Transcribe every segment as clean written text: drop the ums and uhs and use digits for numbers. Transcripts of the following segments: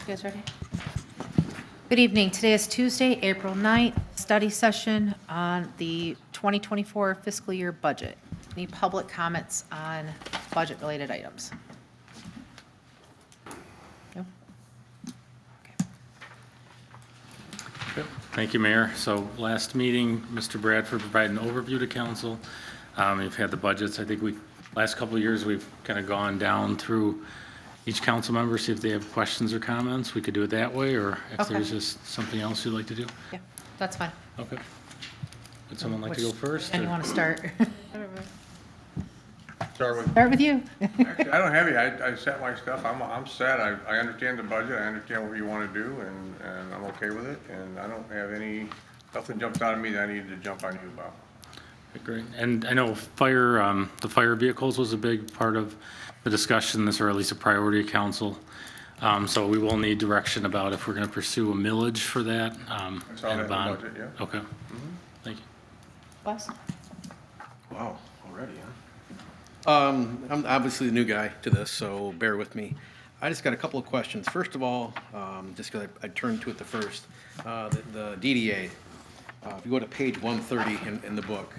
You guys ready? Good evening. Today is Tuesday, April 9th, study session on the 2024 fiscal year budget. Any public comments on budget-related items? No? Okay. Yep. Thank you, Mayor. So last meeting, Mr. Bradford provided an overview to council. We've had the budgets. I think last couple of years, we've kind of gone down through each council member, see if they have questions or comments. We could do it that way, or if Okay. there's just something else you'd like to do. Yeah, that's fine. Okay. Would someone like to go first? And you or- want to start? Start Start with you. Actually, I don't have any, I set my stuff, I'm set, I understand the budget, I understand what you want to do, and I'm okay with it, and I don't have nothing jumps out at me that I needed to jump on you about. Great. And I know the fire vehicles was a big part of the discussion, this, or at least a priority of council. So we will need direction about if we're going to pursue a millage for that. I saw and that in the bond. budget, yeah. Okay. Thank you. Wes? Wow, already, huh? I'm obviously the new guy to this, so bear with me. I just got a couple of questions. First of all, just because I turned to it the first, the DDA. If you go to page 130 in the book,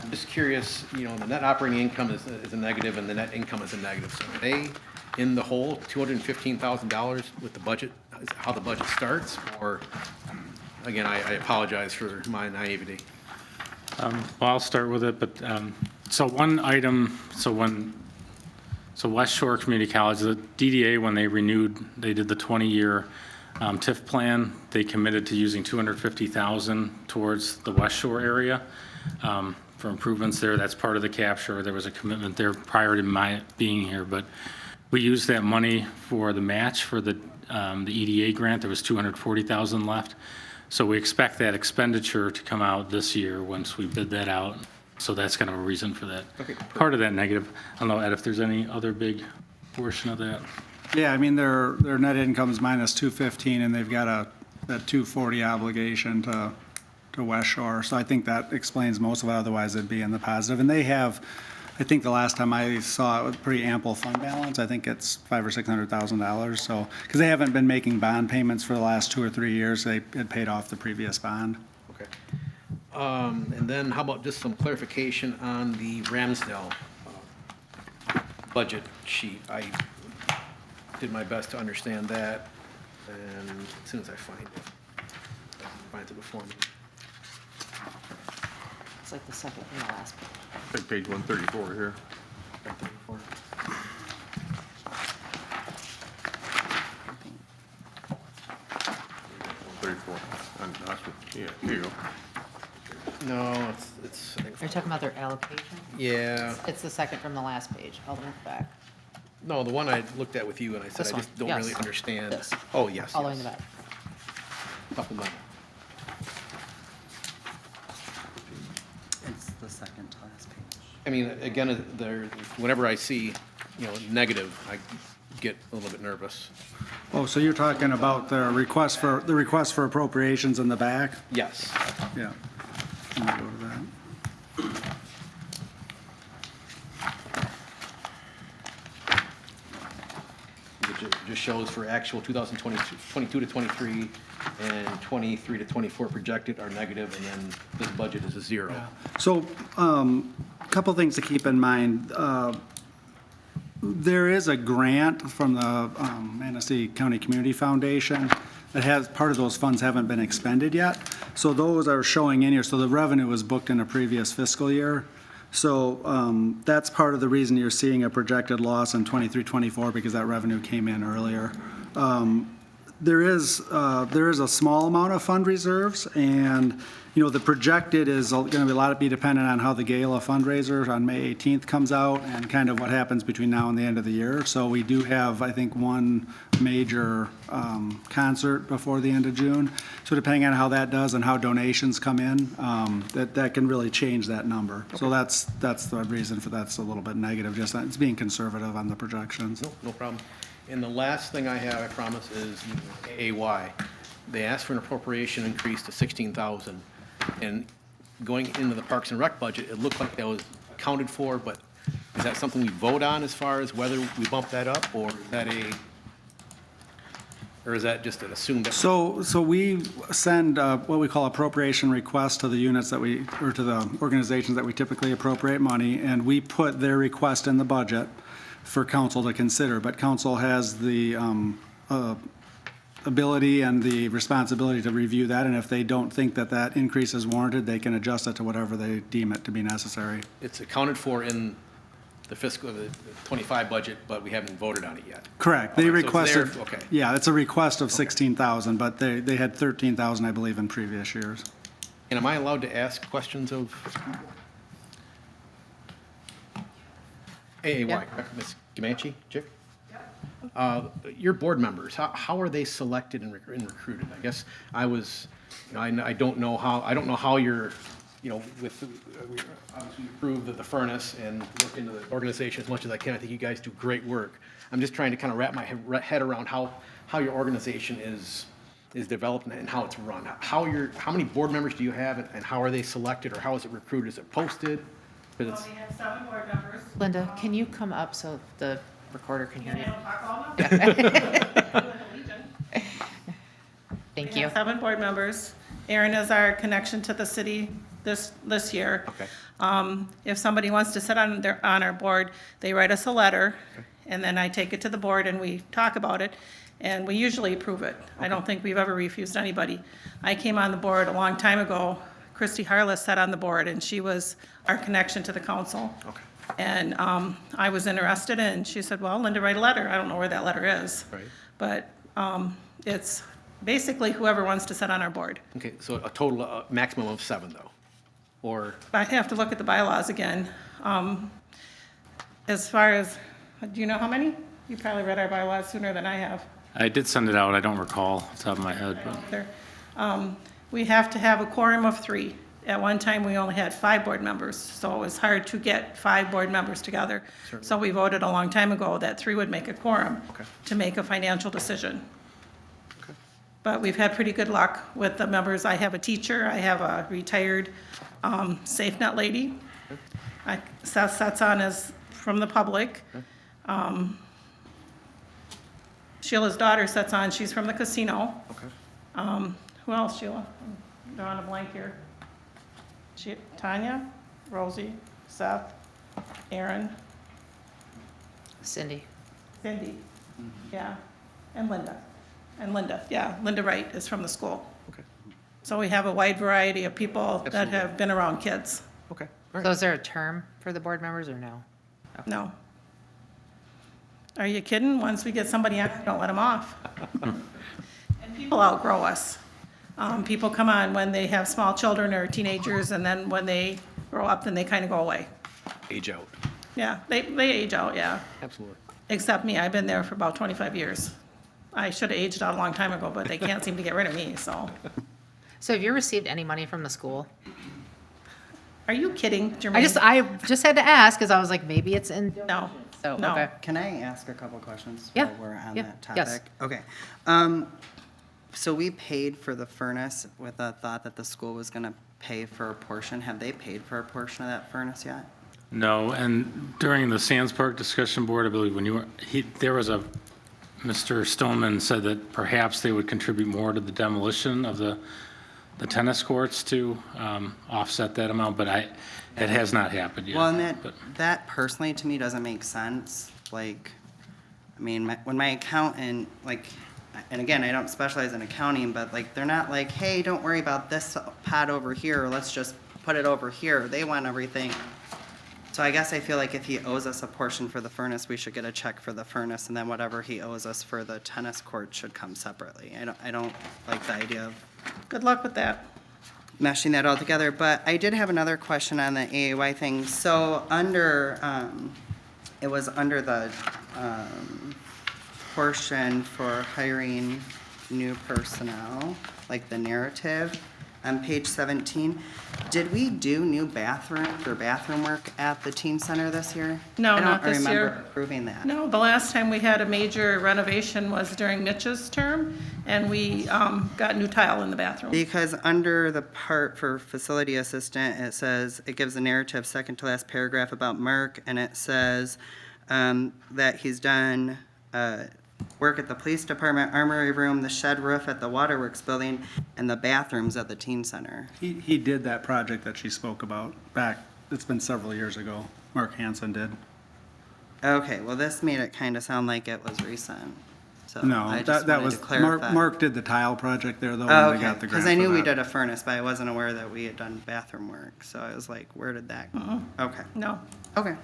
I'm just curious, the net operating income is a negative and the net income is a negative. So are they in the hole, $215,000 with the budget, is how the budget starts? Or, again, I apologize for my naivety. Well, I'll start with it, but, so one item, so West Shore Community College, the DDA, when they renewed, they did the 20-year TIF plan, they committed to using $250,000 towards the West Shore area for improvements there. That's part of the capture. There was a commitment there prior to my being here, but we used that money for the match for the EDA grant. There was $240,000 left. So we expect that expenditure to come out this year once we bid that out. So that's kind of a reason for that. Okay. Part of that negative. I don't know, Ed, if there's any other big portion of that. Yeah, I mean, their net income is minus 215, and they've got that 240 obligation to West Shore. So I think that explains most of it, otherwise it'd be in the positive. And they have, I think the last time I saw it, with pretty ample fund balance. I think it's $500,000 or $600,000. So, because they haven't been making bond payments for the last 2 or 3 years, they had paid off the previous bond. Okay. And then how about just some clarification on the Ramsdale budget sheet? I did my best to understand that, and as soon as I find it before me. It's like the second from the last page. I think page 134 here. 134, and that's what, yeah, here you go. No, it's, I Are you think, talking about their allocation? yeah, It's the second from the last page, all the way back. no, the one I looked at with you, and I said, This I one, just don't yes. really understand. This. Oh, yes, All the way in the yes. back. Supplemental. It's the second to last page. I mean, again, there, whenever I see, negative, I get a little bit nervous. Oh, so you're talking about the request for appropriations in the back? Yes. Yeah. Let me go to that. It just shows for actual 2022 to 23 and 23 to 24 projected are negative, and then this budget is a zero. So, a couple things to keep in mind. There is a grant from the Manistee County Community Foundation that has, part of those funds haven't been expended yet. So those are showing in here. So the revenue was booked in a previous fiscal year. So that's part of the reason you're seeing a projected loss in 23-24, because that revenue came in earlier. There is a small amount of fund reserves, and the projected is going to be dependent on how the gala fundraiser on May 18th comes out and kind of what happens between now and the end of the year. So we do have, I think, one major concert before the end of June. So depending on how that does and how donations come in, that can really change that number. Okay. So that's the reason for that's a little bit negative. Just it's being conservative on the projections. No problem. And the last thing I have, I promise, is AY. They asked for an appropriation increase to 16,000. And going into the Parks and Rec budget, it looked like that was accounted for, but is that something we vote on as far as whether we bump that up, or is that Or is that just an assumed? So we send what we call appropriation requests to the units that we, or to the organizations that we typically appropriate money, and we put their request in the budget for council to consider. But council has the ability and the responsibility to review that, and if they don't think that that increase is warranted, they can adjust it to whatever they deem it to be necessary. It's accounted for in the fiscal, the 25 budget, but we haven't voted on it yet. Correct. They Okay, so it's requested, there, okay. yeah, it's a request of 16,000, but they had 13,000, I believe, in previous years. And am I allowed to ask questions of AAY, Yeah. correct? Ms. Comanche, Chick? Your board members, how are they selected and recruited? I guess I was, I don't know how you're, with, obviously you approved the furnace and look into the organization as much as I can. I think you guys do great work. I'm just trying to kind of wrap my head around how your organization is developed and how it's run. How many board members do you have, and how are they selected, or how is it recruited? Is it posted? 'Cause it's- We have 7 board members. Linda, can you come up so the recorder can hear They you? don't talk all night. Thank We you. have 7 board members. Aaron is our connection to the city this year. Okay. If somebody wants to sit on our board, they write us a letter, and then I take it to the board and we talk about it, and we usually approve it. I don't think we've ever refused anybody. I came on the board a long time ago. Christy Harless sat on the board, and she was our connection to the council. Okay. And I was interested, and she said, well, Linda, write a letter. I don't know where that letter is. Right. But it's basically whoever wants to sit on our board. Okay, so a total, maximum of 7, though? Or, I have to look at the bylaws again. As far as, do you know how many? You probably read our bylaws sooner than I have. I did send it out, I don't recall off the top of my head, but. There. We have to have a quorum of 3. At one time, we only had 5 board members, so it was hard to get 5 board members together. So we voted a long time ago that 3 would make a quorum Okay. to make a financial decision. But we've had pretty good luck with the members. I have a teacher, I have a retired SafeNet lady. Seth sits on as from the public. Sheila's daughter sits on, she's from the casino. okay. Who else, Sheila? I'm drawing a blank here. Tanya, Rosie, Seth, Aaron, Cindy. Cindy, yeah, and Linda. Yeah, Linda Wright is from the school. Okay. So we have a wide variety of people that Absolutely. have been around kids. Okay, all right. So is there a term for the board members or no? No. Are you kidding? Once we get somebody on, don't let them off. And people outgrow us. People come on when they have small children or teenagers, and then when they grow up, then they kind of go away. Age out. Yeah, they age out, yeah. Absolutely. Except me, I've been there for about 25 years. I should have aged out a long time ago, but they can't seem to get rid of me, so. So have you received any money from the school? Are you kidding, Jermaine? I just had to ask, because I was like, maybe it's in. No, So, no. okay. Can I ask a couple questions Yeah, while we're on yeah, that yes. topic? Okay. So we paid for the furnace with the thought that the school was gonna pay for a portion. Have they paid for a portion of that furnace yet? No, and during the Sands Park discussion board, I believe when you were, there was Mr. Stoneman said that perhaps they would contribute more to the demolition of the tennis courts to offset that amount, but it has not happened yet. Well, and But- that personally to me doesn't make sense. Like, I mean, when my accountant, like, and again, I don't specialize in accounting, but like, they're not like, hey, don't worry about this pad over here, let's just put it over here. They want everything. So I guess I feel like if he owes us a portion for the furnace, we should get a check for the furnace, and then whatever he owes us for the tennis court should come separately. I don't like the idea of Good luck with that. meshing that all together, but I did have another question on the AAY thing. So under, it was under the portion for hiring new personnel, like the narrative on page 17. Did we do new bathrooms or bathroom work at the teen center this year? No, not this I don't year. remember approving that. No, the last time we had a major renovation was during Mitch's term, and we got new tile in the bathroom. Because under the part for facility assistant, it says, it gives a narrative, second to last paragraph about Mark, and it says that he's done work at the police department, armory room, the shed roof at the waterworks building, and the bathrooms at the teen center. He did that project that she spoke about back, it's been several years ago. Mark Hansen did. Okay, well, this made it kind of sound like it was recent. So I No, just that wanted was, to clarify. Mark did the tile project there though, Oh, and they okay, got the grant because I knew for we that. did a furnace, but I wasn't aware that we had done bathroom work. So I was like, where did that go? Okay, No. okay.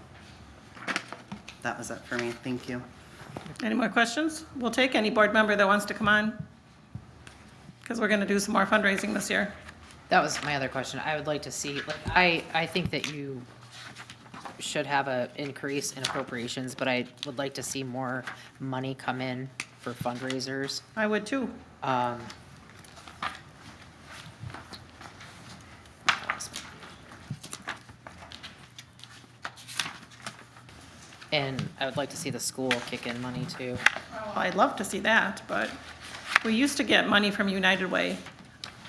That was it for me. Thank you. Any more questions? We'll take any board member that wants to come on, because we're going to do some more fundraising this year. That was my other question. I would like to see, like, I think that you should have a increase in appropriations, but I would like to see more money come in for fundraisers. I would too. And I would like to see the school kick in money too. Well, I'd love to see that, but we used to get money from United Way.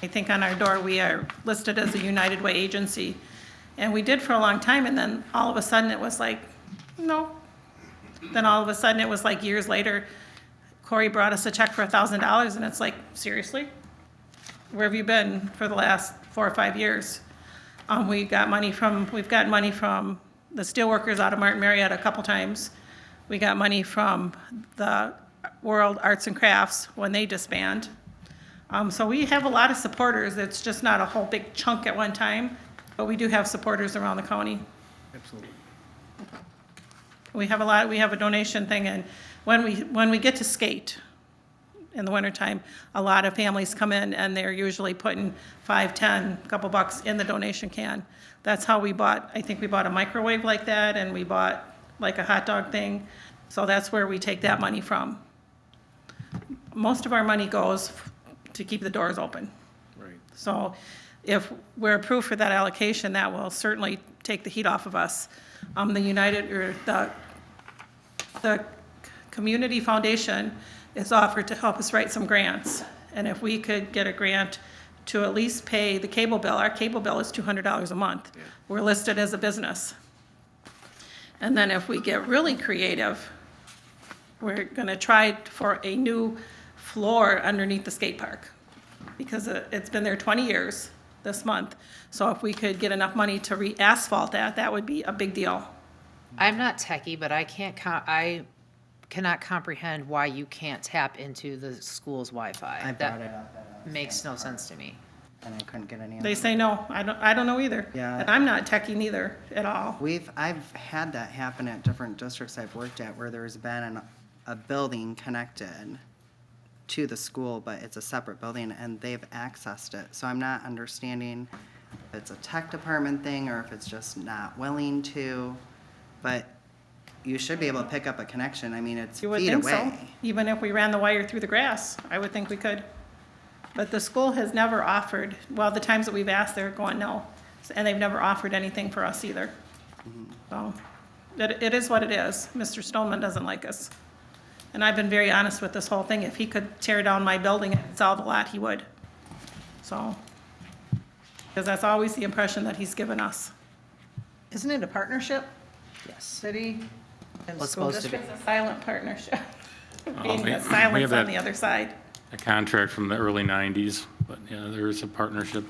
I think on our door, we are listed as a United Way agency. And we did for a long time, and then all of a sudden it was like, no. Then all of a sudden it was like years later, Corey brought us a check for $1,000, and it's like, seriously? Where have you been for the last 4 or 5 years? We've gotten money from the steelworkers out of Martin Marietta a couple times. We got money from the World Arts and Crafts when they disband. So we have a lot of supporters. It's just not a whole big chunk at one time, but we do have supporters around the county. Absolutely. We have a donation thing, and when we get to skate in the wintertime, a lot of families come in and they're usually putting 5, 10, a couple bucks in the donation can. That's how I think we bought a microwave like that, and we bought like a hot dog thing. So that's where we take that money from. Most of our money goes to keep the doors open. Right. So if we're approved for that allocation, that will certainly take the heat off of us. The Community Foundation is offered to help us write some grants. And if we could get a grant to at least pay the cable bill, our cable bill is $200 a month. We're listed as a business. And then if we get really creative, we're gonna try for a new floor underneath the skate park, because it's been there 20 years this month. So if we could get enough money to re-asphalt that would be a big deal. I'm not techie, but I cannot comprehend why you can't tap into the school's Wi-Fi. I brought it up Makes no sense to me. and I couldn't get any. They say no, I don't know either. Yeah. And I'm not techie neither at all. I've had that happen at different districts I've worked at where there's been a building connected to the school, but it's a separate building and they've accessed it. So I'm not understanding if it's a tech department thing or if it's just not willing to, but you should be able to pick up a connection. I mean, it's You would feet think so, away. even if we ran the wire through the grass, I would think we could. But the school has never offered, well, the times that we've asked, they're going no. And they've never offered anything for us either. So, it is what it is. Mr. Stoneman doesn't like us. And I've been very honest with this whole thing. If he could tear down my building and sell the lot, he would. So, because that's always the impression that he's given us. Isn't it a partnership, Yes. city and Well, it's school supposed to be. district? It's a silent partnership. Being we the have silence that- on the other side. A contract from the early 90s, but yeah, there is a partnership.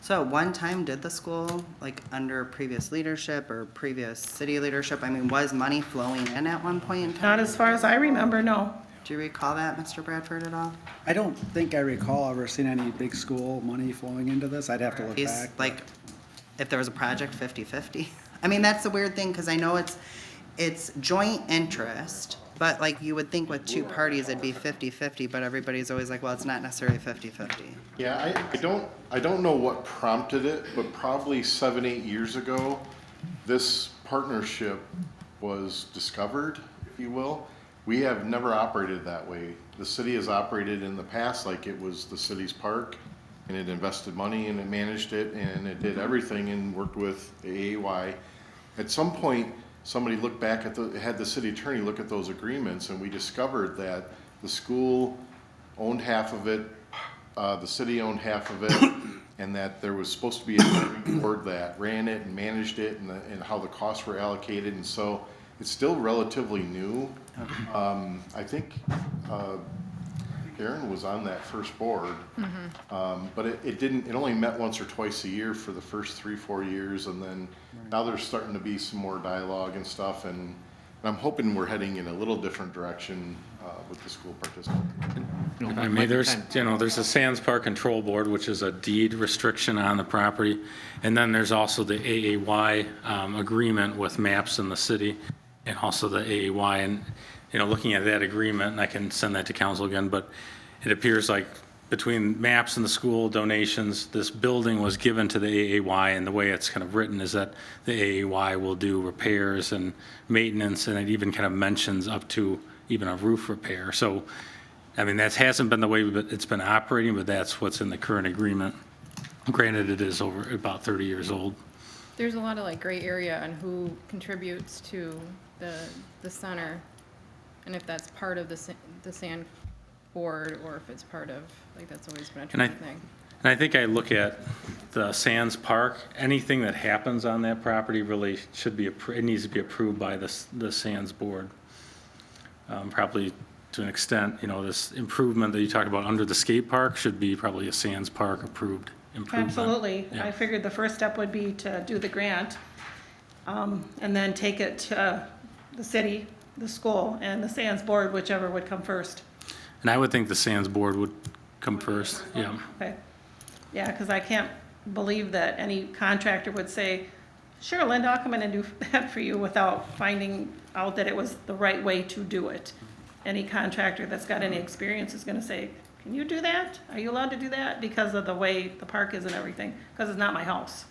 So at one time, did the school, like under previous leadership or previous city leadership, I mean, was money flowing in at one point in time? Not as far as I remember, no. Do you recall that, Mr. Bradford, at all? I don't think I recall ever seeing any big school money flowing into this. I'd have to look Is, back. like, if there was a project 50/50? I mean, that's the weird thing, because I know it's joint interest, but like you would think with two parties it'd be 50/50, but everybody's always like, well, it's not necessarily 50/50. Yeah, I don't know what prompted it, but probably 7, 8 years ago, this partnership was discovered, if you will. We have never operated that way. The city has operated in the past like it was the city's park, and it invested money and it managed it and it did everything and worked with the AAY. At some point, somebody looked back had the city attorney look at those agreements, and we discovered that the school owned half of it, the city owned half of it, and that there was supposed to be a board that ran it and managed it, and how the costs were allocated. And so it's still relatively new. I think Aaron was on that first board. But it only met once or twice a year for the first 3-4 years, and then now there's starting to be some more dialogue and stuff, and I'm hoping we're heading in a little different direction with the school participant. I mean, there's a Sands Park Control Board, which is a deed restriction on the property. And then there's also the AAY agreement with maps in the city, and also the AAY. And, looking at that agreement, and I can send that to council again, but it appears like between maps and the school donations, this building was given to the AAY, and the way it's kind of written is that the AAY will do repairs and maintenance, and it even kind of mentions up to even a roof repair. So, I mean, that hasn't been the way it's been operating, but that's what's in the current agreement. Granted, it is over about 30 years old. There's a lot of like gray area on who contributes to the center, and if that's part of the sand board, or if it's part of, like, that's always been a tricky thing. And I think I look at the Sands Park, anything that happens on that property really should be, it needs to be approved by the Sands board. Probably to an extent, this improvement that you talked about under the skate park should be probably a Sands Park approved improvement. Absolutely. Yeah. I figured the first step would be to do the grant, and then take it to the city, the school, and the Sands board, whichever would come first. And I would think the Sands board would come first, yeah. Okay. Yeah, because I can't believe that any contractor would say, sure, Linda, I'll come in and do that for you, without finding out that it was the right way to do it. Any contractor that's got any experience is gonna say, can you do that? Are you allowed to do that? Because of the way the park is and everything, because it's not my house.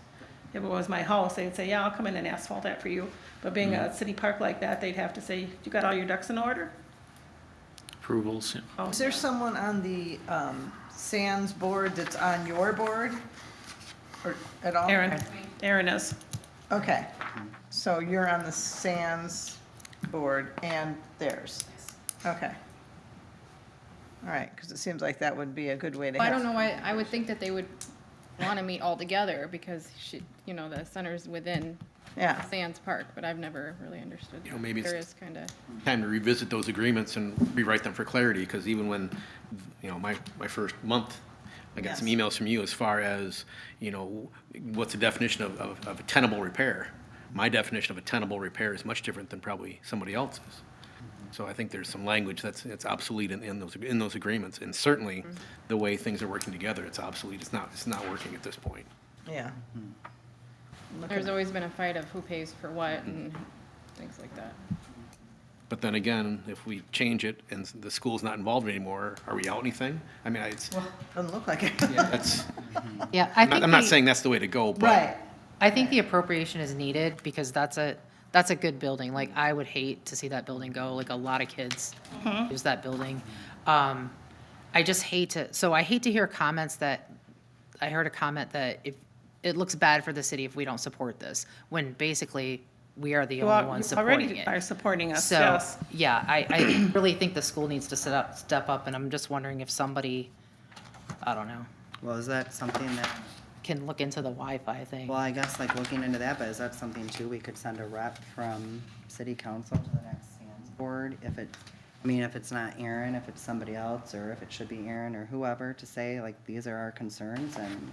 If it was my house, they'd say, yeah, I'll come in and asphalt that for you. But being a city park like that, they'd have to say, you got all your ducks in order? Approvals, yeah. Oh, Is there someone on the Sands board that's on your board? Or at all? Aaron is. Okay, so you're on the Sands board and theirs? Okay. All right, because it seems like that would be a good way to Well, I have. don't know why, I would think that they would want to meet all together, because the center's within Yeah, Sands Park, but I've never really understood. Maybe There it's is kind of, time to revisit those agreements and rewrite them for clarity, because even when, my first month, I got some Yes. emails from you as far as, what's the definition of a tenable repair? My definition of a tenable repair is much different than probably somebody else's. So I think there's some language that's obsolete in those agreements, and certainly the way things are working together, it's obsolete. It's not working at this point. yeah. there's always been a fight of who pays for what and things like that. But then again, if we change it and the school's not involved anymore, are we out anything? I mean, Doesn't look like it. that's, Yeah, I think I'm not saying that's the way to go, but. Right, I think the appropriation is needed, because that's a good building. Like, I would hate to see that building go. Like, a lot of kids use that building. I just hate to, I hate to hear comments that, I heard a comment that if, it looks bad for the city if we don't support this, when basically we are the You only ones supporting already it. are supporting us, So, yes. yeah, I really think the school needs to step up, and I'm just wondering if somebody, I don't know, Well, is that something that, can look into the Wi-Fi thing. well, I guess like looking into that, but is that something too, we could send a rep from city council to the next Sands board? If it's not Aaron, if it's somebody else, or if it should be Aaron or whoever, to say like, these are our concerns, and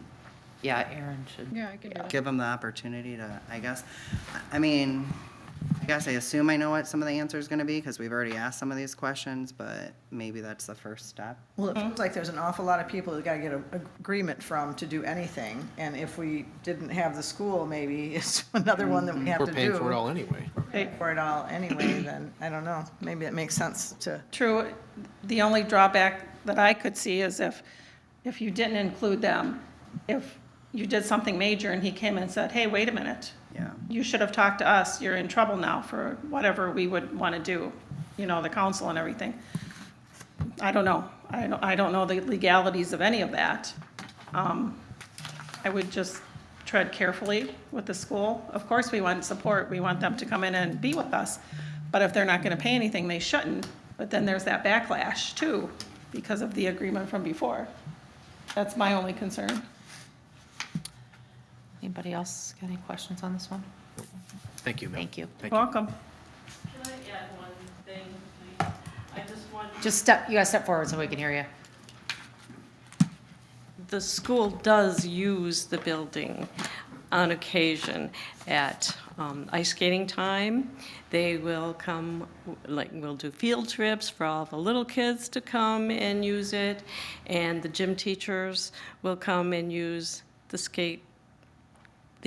Yeah, Aaron should. Yeah, I could do that. give them the opportunity to, I guess, I assume I know what some of the answer is gonna be, because we've already asked some of these questions, but maybe that's the first step. well, it feels like there's an awful lot of people that gotta get an agreement from to do anything, and if we didn't have the school, maybe it's another one that we have to We're do. paying for it all anyway. Pay for it all anyway, then, I don't know, maybe it makes sense to, True, the only drawback that I could see is if you didn't include them, if you did something major and he came and said, hey, wait a minute. Yeah. You should have talked to us, you're in trouble now for whatever we would want to do, the council and everything. I don't know. I don't know the legalities of any of that. I would just tread carefully with the school. Of course, we want support, we want them to come in and be with us, but if they're not going to pay anything, they shouldn't. But then there's that backlash too, because of the agreement from before. That's my only concern. Anybody else got any questions on this one? Thank you, Mel. Thank you. Thank you. Welcome. you gotta step forward so we can hear you. The school does use the building on occasion at ice skating time. They will come, like, we'll do field trips for all the little kids to come and use it, and the gym teachers will come and use the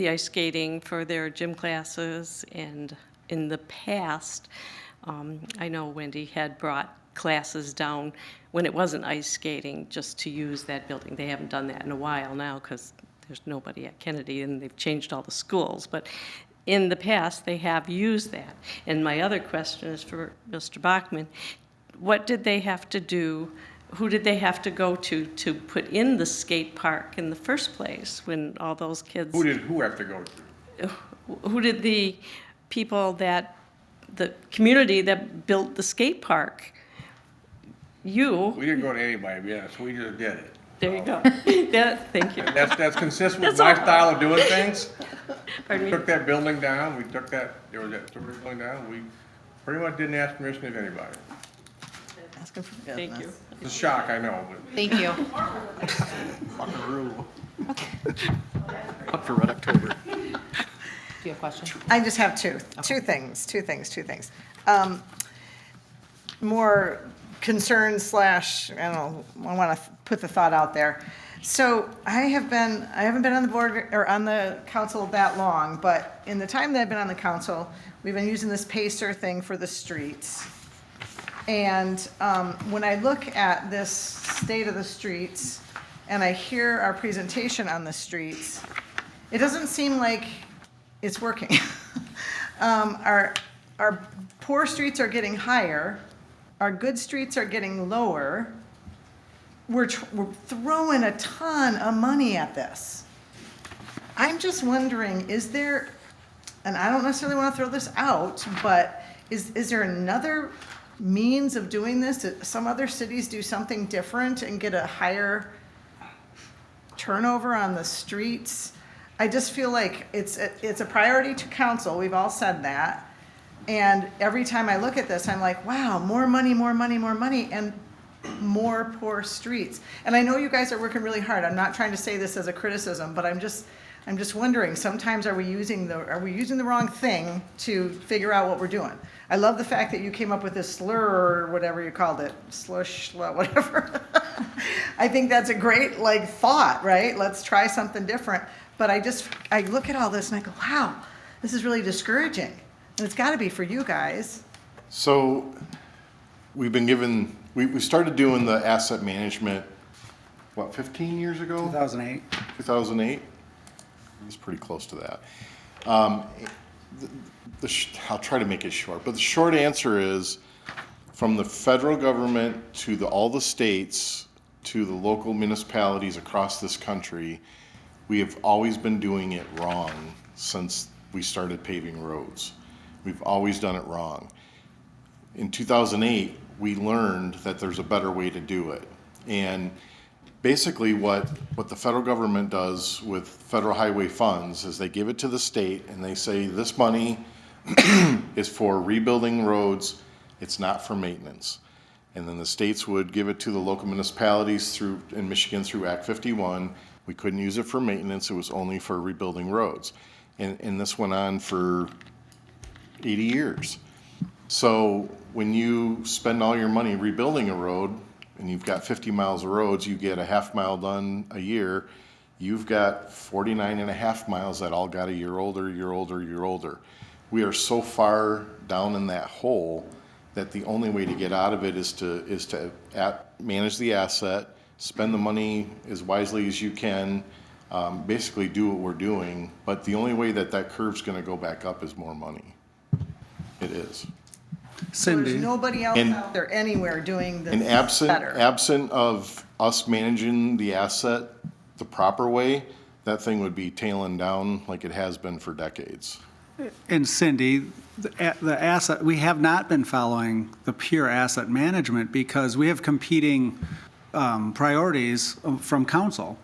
ice skating for their gym classes. And in the past, I know Wendy had brought classes down when it wasn't ice skating, just to use that building. They haven't done that in a while now because there's nobody at Kennedy and they've changed all the schools. But in the past, they have used that. And my other question is for Mr. Bachman. What did they have to do? Who did they have to go to put in the skate park in the first place when all those kids? Who have to go to? Who did the people the community that built the skate park? You. We didn't go to anybody, yes, we just did it. There you go. Thank you. That's consistent with That's my all. style of doing things. Pardon We me? took that building down, there was that building down, we pretty much didn't ask permission of anybody. Asking for Thank you. forgiveness. It's a shock, I know, but. Thank you. Up for Red October. Do you have a question? I just have two things. More concern slash, I don't know, I want to put the thought out there. So I haven't been on the board or on the council that long, but in the time that I've been on the council, we've been using this Pacer thing for the streets. And when I look at this state of the streets and I hear our presentation on the streets, it doesn't seem like it's working. Our poor streets are getting higher, our good streets are getting lower. We're throwing a ton of money at this. I'm just wondering, is there, and I don't necessarily want to throw this out, but is there another means of doing this? Did some other cities do something different and get a higher turnover on the streets? I just feel like it's a priority to council. We've all said that. And every time I look at this, I'm like, wow, more money, and more poor streets. And I know you guys are working really hard. I'm not trying to say this as a criticism, but I'm just wondering, sometimes are we using the wrong thing to figure out what we're doing? I love the fact that you came up with this slur or whatever you called it, slush, whatever. I think that's a great thought, right? Let's try something different. But I look at all this and I go, wow, this is really discouraging. And it's got to be for you guys. So we've been given, we started doing the asset management, 15 years ago? 2008. 2008? It's pretty close to that. I'll try to make it short, but the short answer is, from the federal government to all the states to the local municipalities across this country, we have always been doing it wrong since we started paving roads. We've always done it wrong. In 2008, we learned that there's a better way to do it. And basically what the federal government does with federal highway funds is they give it to the state and they say, this money is for rebuilding roads, it's not for maintenance. And then the states would give it to the local municipalities in Michigan through Act 51. We couldn't use it for maintenance, it was only for rebuilding roads. And this went on for 80 years. So when you spend all your money rebuilding a road and you've got 50 miles of roads, you get a half mile done a year, you've got 49 and a half miles that all got a year older. We are so far down in that hole that the only way to get out of it is to manage the asset, spend the money as wisely as you can, basically do what we're doing. But the only way that curve's gonna go back up is more money. It is. So there's Cindy, nobody else And- out there anywhere doing this And better. absent of us managing the asset the proper way, that thing would be tailing down like it has been for decades. and Cindy, the asset, we have not been following the pure asset management because we have competing priorities from council.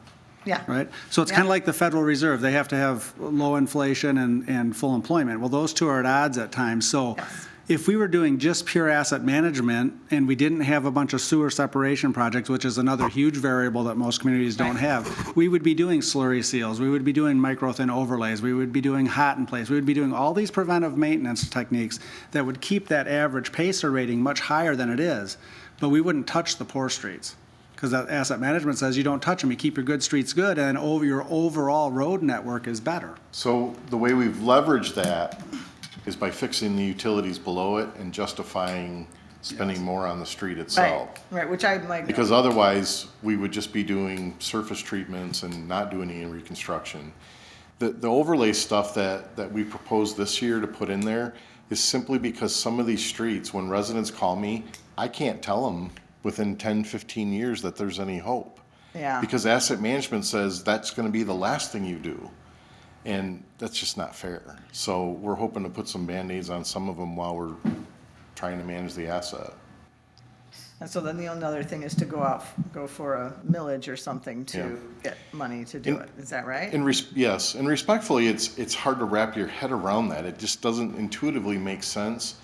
Yeah. Right? So it's kind of Yeah. like the Federal Reserve. They have to have low inflation and full employment. Well, those two are at odds at times. So Yes. If we were doing just pure asset management and we didn't have a bunch of sewer separation projects, which is another huge variable that most communities don't have, we would be doing slurry seals, we would be doing micro thin overlays, we would be doing hot in place, we would be doing all these preventive maintenance techniques that would keep that average PACER rating much higher than it is, but we wouldn't touch the poor streets. Because that asset management says you don't touch them, you keep your good streets good, and your overall road network is better. So the way we've leveraged that is by fixing the utilities below it and justifying spending more on the street itself. Right, which I'm like. Because otherwise, we would just be doing surface treatments and not doing any reconstruction. The overlay stuff that we proposed this year to put in there is simply because some of these streets, when residents call me, I can't tell them within 10, 15 years that there's any hope. Yeah. Because asset management says that's gonna be the last thing you do. And that's just not fair. So we're hoping to put some Band-Aids on some of them while we're trying to manage the asset. And so then the only other thing is to go for a millage or something to get money to do it. Is that right? Yes, and respectfully, it's hard to wrap your head around that. It just doesn't intuitively make sense.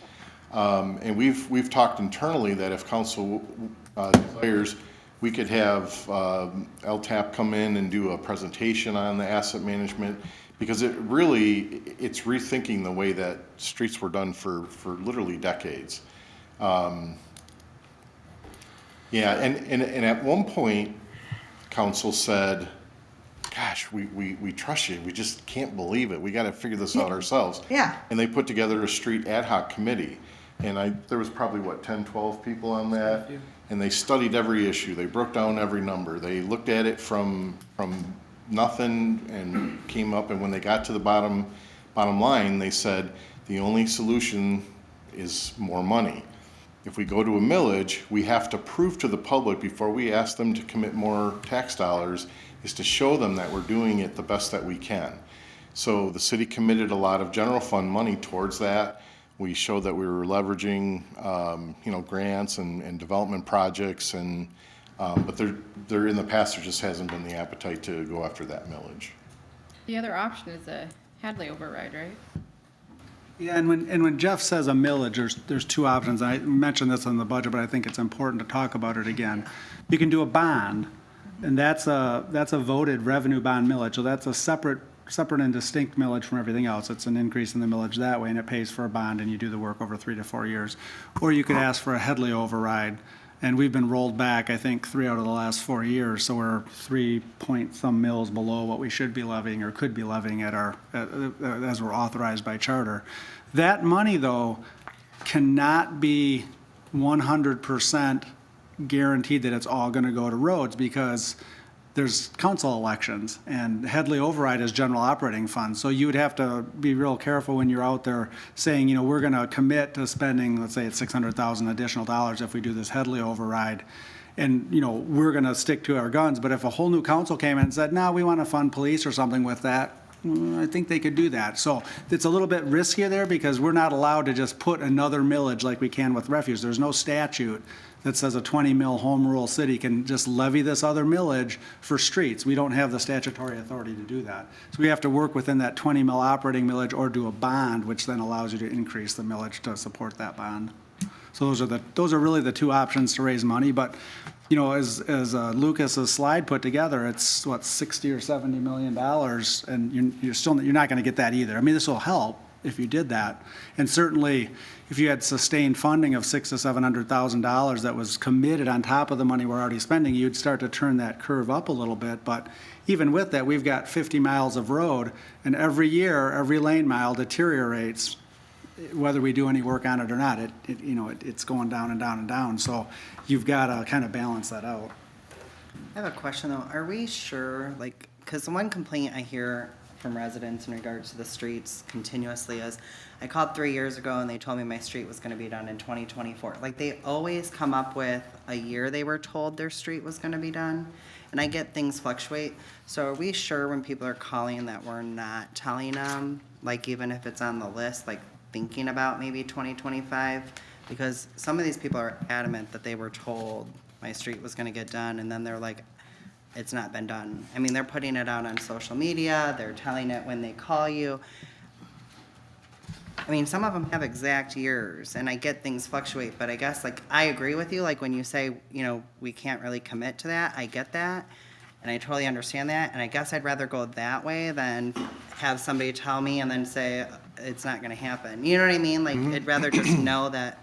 And we've talked internally that if council desires, we could have LTAP come in and do a presentation on the asset management, because it's rethinking the way that streets were done for literally decades. Yeah, and at one point, council said, gosh, we trust you, we just can't believe it, we gotta figure this out ourselves. Yeah. And they put together a street ad hoc committee, and there was probably, 10, 12 people on that? And they studied every issue, they broke down every number, they looked at it from nothing and came up, and when they got to the bottom line, they said, the only solution is more money. If we go to a millage, we have to prove to the public before we ask them to commit more tax dollars, is to show them that we're doing it the best that we can. So the city committed a lot of general fund money towards that. We showed that we were leveraging, grants and development projects, but there in the past, there just hasn't been the appetite to go after that millage. The other option is a Hadley override, right? Yeah, and when Jeff says a millage, there's two options. I mentioned this in the budget, but I think it's important to talk about it again. You can do a bond, and that's a voted revenue bond millage. So that's a separate and distinct millage from everything else. It's an increase in the millage that way, and it pays for a bond, and you do the work over 3 to 4 years. Or you could ask for a Headley override, and we've been rolled back, I think, 3 out of the last 4 years, so we're 3 point some mils below what we should be levying or could be levying as we're authorized by charter. That money, though, cannot be 100% guaranteed that it's all going to go to roads, because there's council elections, and Headley override is general operating funds. So you would have to be real careful when you're out there saying, we're going to commit to spending, let's say it's $600,000 additional dollars if we do this Headley override. And, we're going to stick to our guns. But if a whole new council came in and said, no, we want to fund police or something with that, I think they could do that. So it's a little bit riskier there, because we're not allowed to just put another millage like we can with refuse. There's no statute that says a 20 mil home rule city can just levy this other millage for streets. We don't have the statutory authority to do that. So we have to work within that 20 mil operating millage or do a bond, which then allows you to increase the millage to support that bond. So those are really the two options to raise money. But as Lucas's slide put together, it's what, 60 or 70 $million, and you're not going to get that either. I mean, this will help if you did that, and certainly if you had sustained funding of $600,000 to $700,000 that was committed on top of the money we're already spending, you'd start to turn that curve up a little bit. But even with that, we've got 50 miles of road, and every year, every lane mile deteriorates, whether we do any work on it or not. It's going down and down and down. So you've got to kind of balance that out. I have a question though. Are we sure, because the one complaint I hear from residents in regards to the streets continuously is, I called 3 years ago and they told me my street was gonna be done in 2024. They always come up with a year they were told their street was gonna be done. And I get things fluctuate. So are we sure when people are calling that we're not telling them, even if it's on the list, thinking about maybe 2025? Because some of these people are adamant that they were told my street was gonna get done, and then they're like, it's not been done. I mean, they're putting it out on social media, they're telling it when they call you. I mean, some of them have exact years, and I get things fluctuate, but I guess, like, I agree with you, like, when you say, you know, we can't really commit to that, I get that, and I totally understand that, and I guess I'd rather go that way than have somebody tell me and then say, it's not gonna happen. You know what I mean? Like, I'd rather just know that,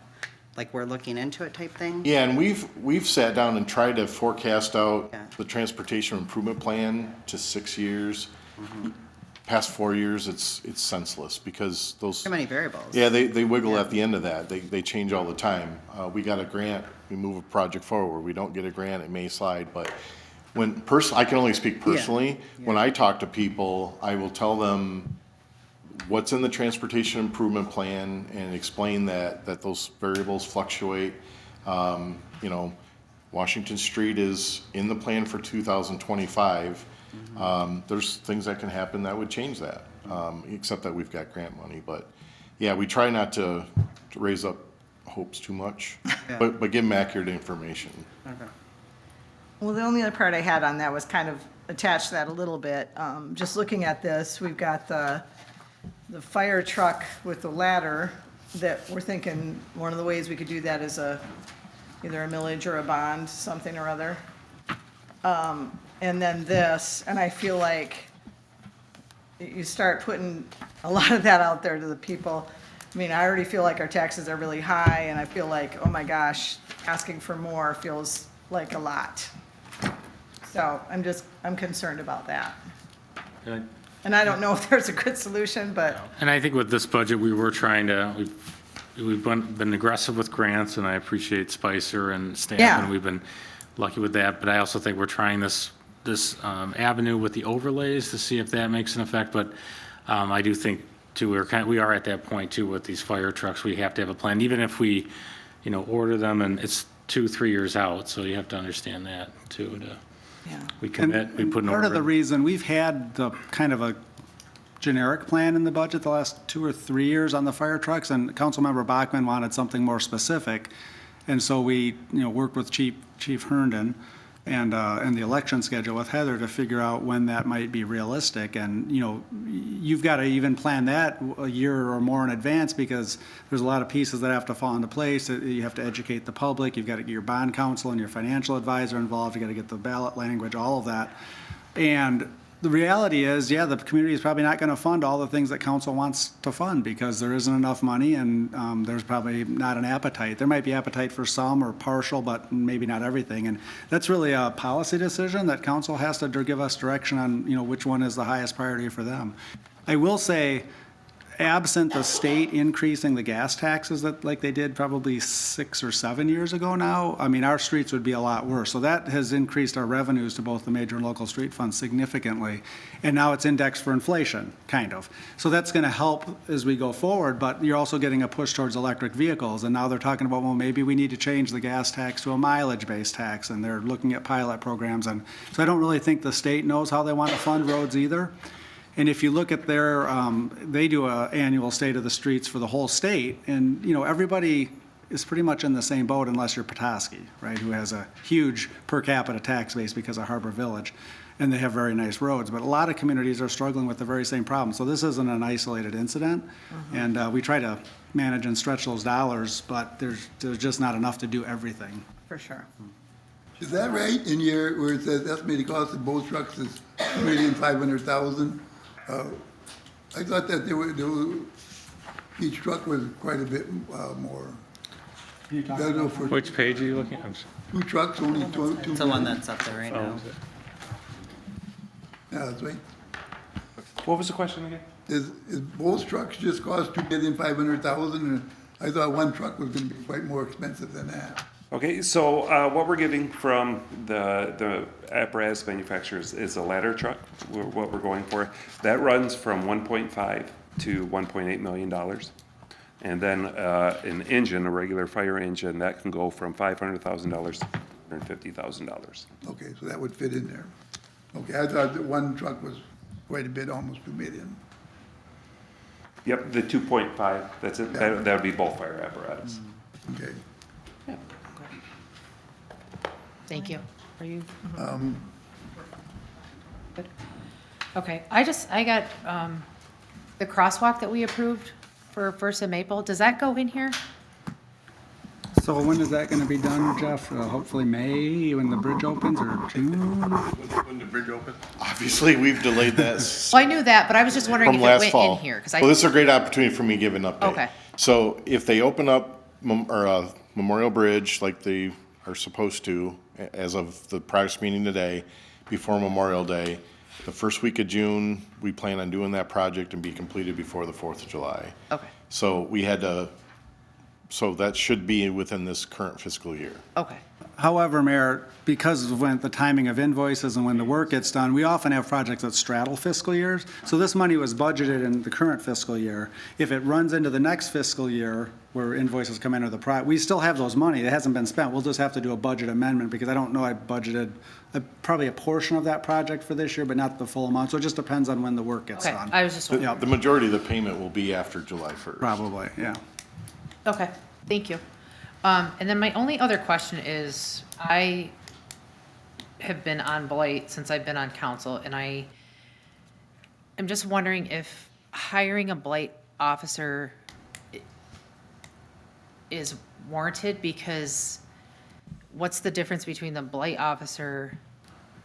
like, we're looking into it type thing. Yeah, and we've sat down and tried to forecast out Yeah. the transportation improvement plan to 6 years. Past 4 years, it's senseless because those. Too many variables. Yeah, they wiggle at the end of that. They change all the time. We got a grant, we move a project forward. We don't get a grant, it may slide, but I can only speak personally. When I talk to people, I will tell them what's in the transportation improvement plan and explain that those variables fluctuate. You know, Washington Street is in the plan for 2025. There's things that can happen that would change that, except that we've got grant money. But yeah, we try not to raise up hopes too much, but give them accurate information. Okay. Well, the only other part I had on that was kind of attached to that a little bit. Just looking at this, we've got the fire truck with the ladder that we're thinking one of the ways we could do that is either a millage or a bond, something or other. And then this, and I feel like you start putting a lot of that out there to the people. I mean, I already feel like our taxes are really high, and I feel like, oh my gosh, asking for more feels like a lot. So I'm concerned about that. And I don't know if there's a good solution, but And I think with this budget, we were trying to, we've been aggressive with grants, and I appreciate Spicer and staff, Yeah. and we've been lucky with that. But I also think we're trying this avenue with the overlays to see if that makes an effect. But I do think too, we are at that point too with these fire trucks. We have to have a plan, even if we, order them, and it's 2-3 years out. So you have to understand that too. yeah. We commit, we put an order. Part of the in. reason, we've had the kind of a generic plan in the budget the last 2 or 3 years on the fire trucks, and Councilmember Bachman wanted something more specific. And so we, worked with Chief Herndon and the election schedule with Heather to figure out when that might be realistic. And, you've got to even plan that a year or more in advance because there's a lot of pieces that have to fall into place. You have to educate the public. You've got to get your bond counsel and your financial advisor involved. You got to get the ballot language, all of that. And the reality is, the community is probably not going to fund all the things that council wants to fund because there isn't enough money and there's probably not an appetite. There might be appetite for some or partial, but maybe not everything. And that's really a policy decision that council has to give us direction on, which one is the highest priority for them. I will say, absent the state increasing the gas taxes like they did probably 6 or 7 years ago now, I mean, our streets would be a lot worse. So that has increased our revenues to both the major and local street funds significantly. And now it's indexed for inflation, kind of. So that's going to help as we go forward, but you're also getting a push towards electric vehicles. And now they're talking about, well, maybe we need to change the gas tax to a mileage-based tax, and they're looking at pilot programs. And so I don't really think the state knows how they want to fund roads either. And if you look at their, they do an annual state of the streets for the whole state, and, everybody is pretty much in the same boat unless you're Petoskey, right, who has a huge per capita tax base because of Harbor Village, and they have very nice roads. But a lot of communities are struggling with the very same problem. So this isn't an isolated incident, and we try to manage and stretch those dollars, but there's just not enough to do everything. For sure. Is that right in your, where it says estimated cost of both trucks is $2,500,000? I thought that each truck was quite a bit more. Which page are you looking at? I'm sorry. 2 trucks, only two. It's the one that's up there right Oh, now. is it? Yeah, that's right. What was the question again? Is both trucks just cost $2,500,000? And I thought one truck was gonna be quite more expensive than that. Okay, so what we're getting from the apparatus manufacturers is a ladder truck, what we're going for. That runs from $1.5 to $1.8 million. And then an engine, a regular fire engine, that can go from $500,000 to $150,000. Okay, so that would fit in there. Okay, I thought that one truck was quite a bit, almost $2 million. Yep, the 2.5, that's it, that would be both fire apparatus. Okay. Thank you. Are you? Good. Okay, I got, the crosswalk that we approved for First and Maple, does that go in here? So when is that gonna be done, Jeff? Hopefully May, when the bridge opens, or June? When the bridge opens? Obviously, we've delayed that Well, I knew that, but I was just wondering from if it last went fall. in here, because Well, I, this is a great opportunity for me to give an update. Okay. So if they open up Memorial Bridge like they are supposed to, as of the prior meeting today, before Memorial Day, the first week of June, we plan on doing that project and be completed before the 4th of July. okay, So we had to, so that should be within this current fiscal year. okay. However, Mayor, because of when the timing of invoices and when the work gets done, we often have projects that straddle fiscal years. So this money was budgeted in the current fiscal year. If it runs into the next fiscal year where invoices come in or we still have those money. It hasn't been spent. We'll just have to do a budget amendment because I don't know I budgeted probably a portion of that project for this year, but not the full amount. So it just depends on when the work gets Okay, done. I was just wondering. The majority of the payment will be after July 1st. Probably, yeah. Okay, thank you. And then my only other question is, I have been on Blight since I've been on council, and I am just wondering if hiring a Blight officer is warranted, because what's the difference between the Blight officer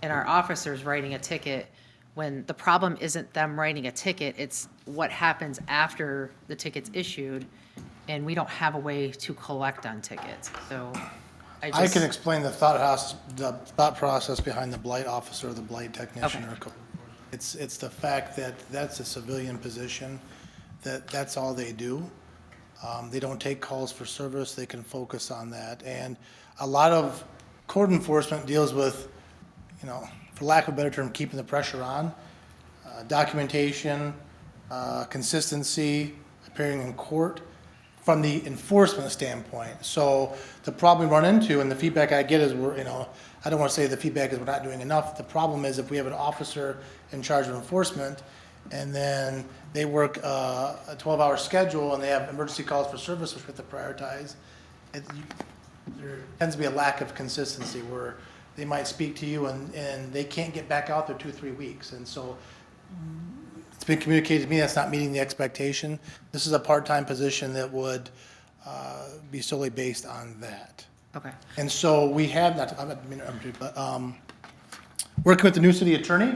and our officers writing a ticket when the problem isn't them writing a ticket, it's what happens after the ticket's issued, and we don't have a way to collect on tickets, so I I just. can explain the thought process behind the blight officer or the blight technician. Okay. Or it's the fact that that's a civilian position, that's all they do. They don't take calls for service, they can focus on that. And a lot of code enforcement deals with, for lack of a better term, keeping the pressure on, documentation, consistency, appearing in court, from the enforcement standpoint. So the problem we run into, and the feedback I get is I don't want to say the feedback is we're not doing enough. The problem is if we have an officer in charge of enforcement and then they work a 12-hour schedule and they have emergency calls for service, which we have to prioritize, there tends to be a lack of consistency where they might speak to you and they can't get back out there 2-3 weeks. And so it's been communicated to me that's not meeting the expectation. This is a part-time position that would be solely based on that. Okay, And so we have, working with the new city attorney,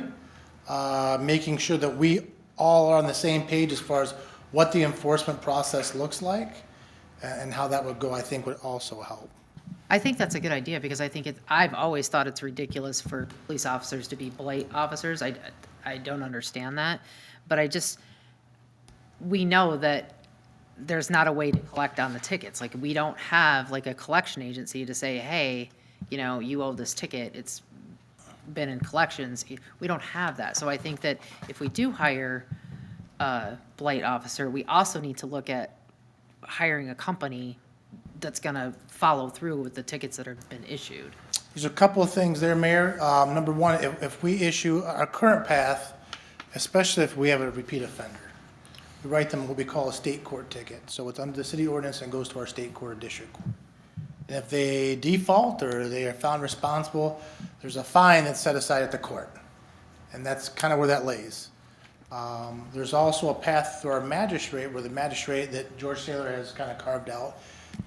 making sure that we all are on the same page as far as what the enforcement process looks like and how that would go, I think would also help. I think that's a good idea, because I think I've always thought it's ridiculous for police officers to be Blight officers. I don't understand that, but we know that there's not a way to collect on the tickets. Like, we don't have like a collection agency to say, hey, you owe this ticket, it's been in collections. We don't have that. So I think that if we do hire a Blight officer, we also need to look at hiring a company that's gonna follow through with the tickets that have been issued. There's a couple of things there, Mayor. Number one, if we issue our current path, especially if we have a repeat offender, we write them what we call a state court ticket. So it's under the city ordinance and goes to our state court or district court. And if they default or they are found responsible, there's a fine that's set aside at the court. And that's kind of where that lays. There's also a path through our magistrate, where the magistrate that George Saylor has kind of carved out,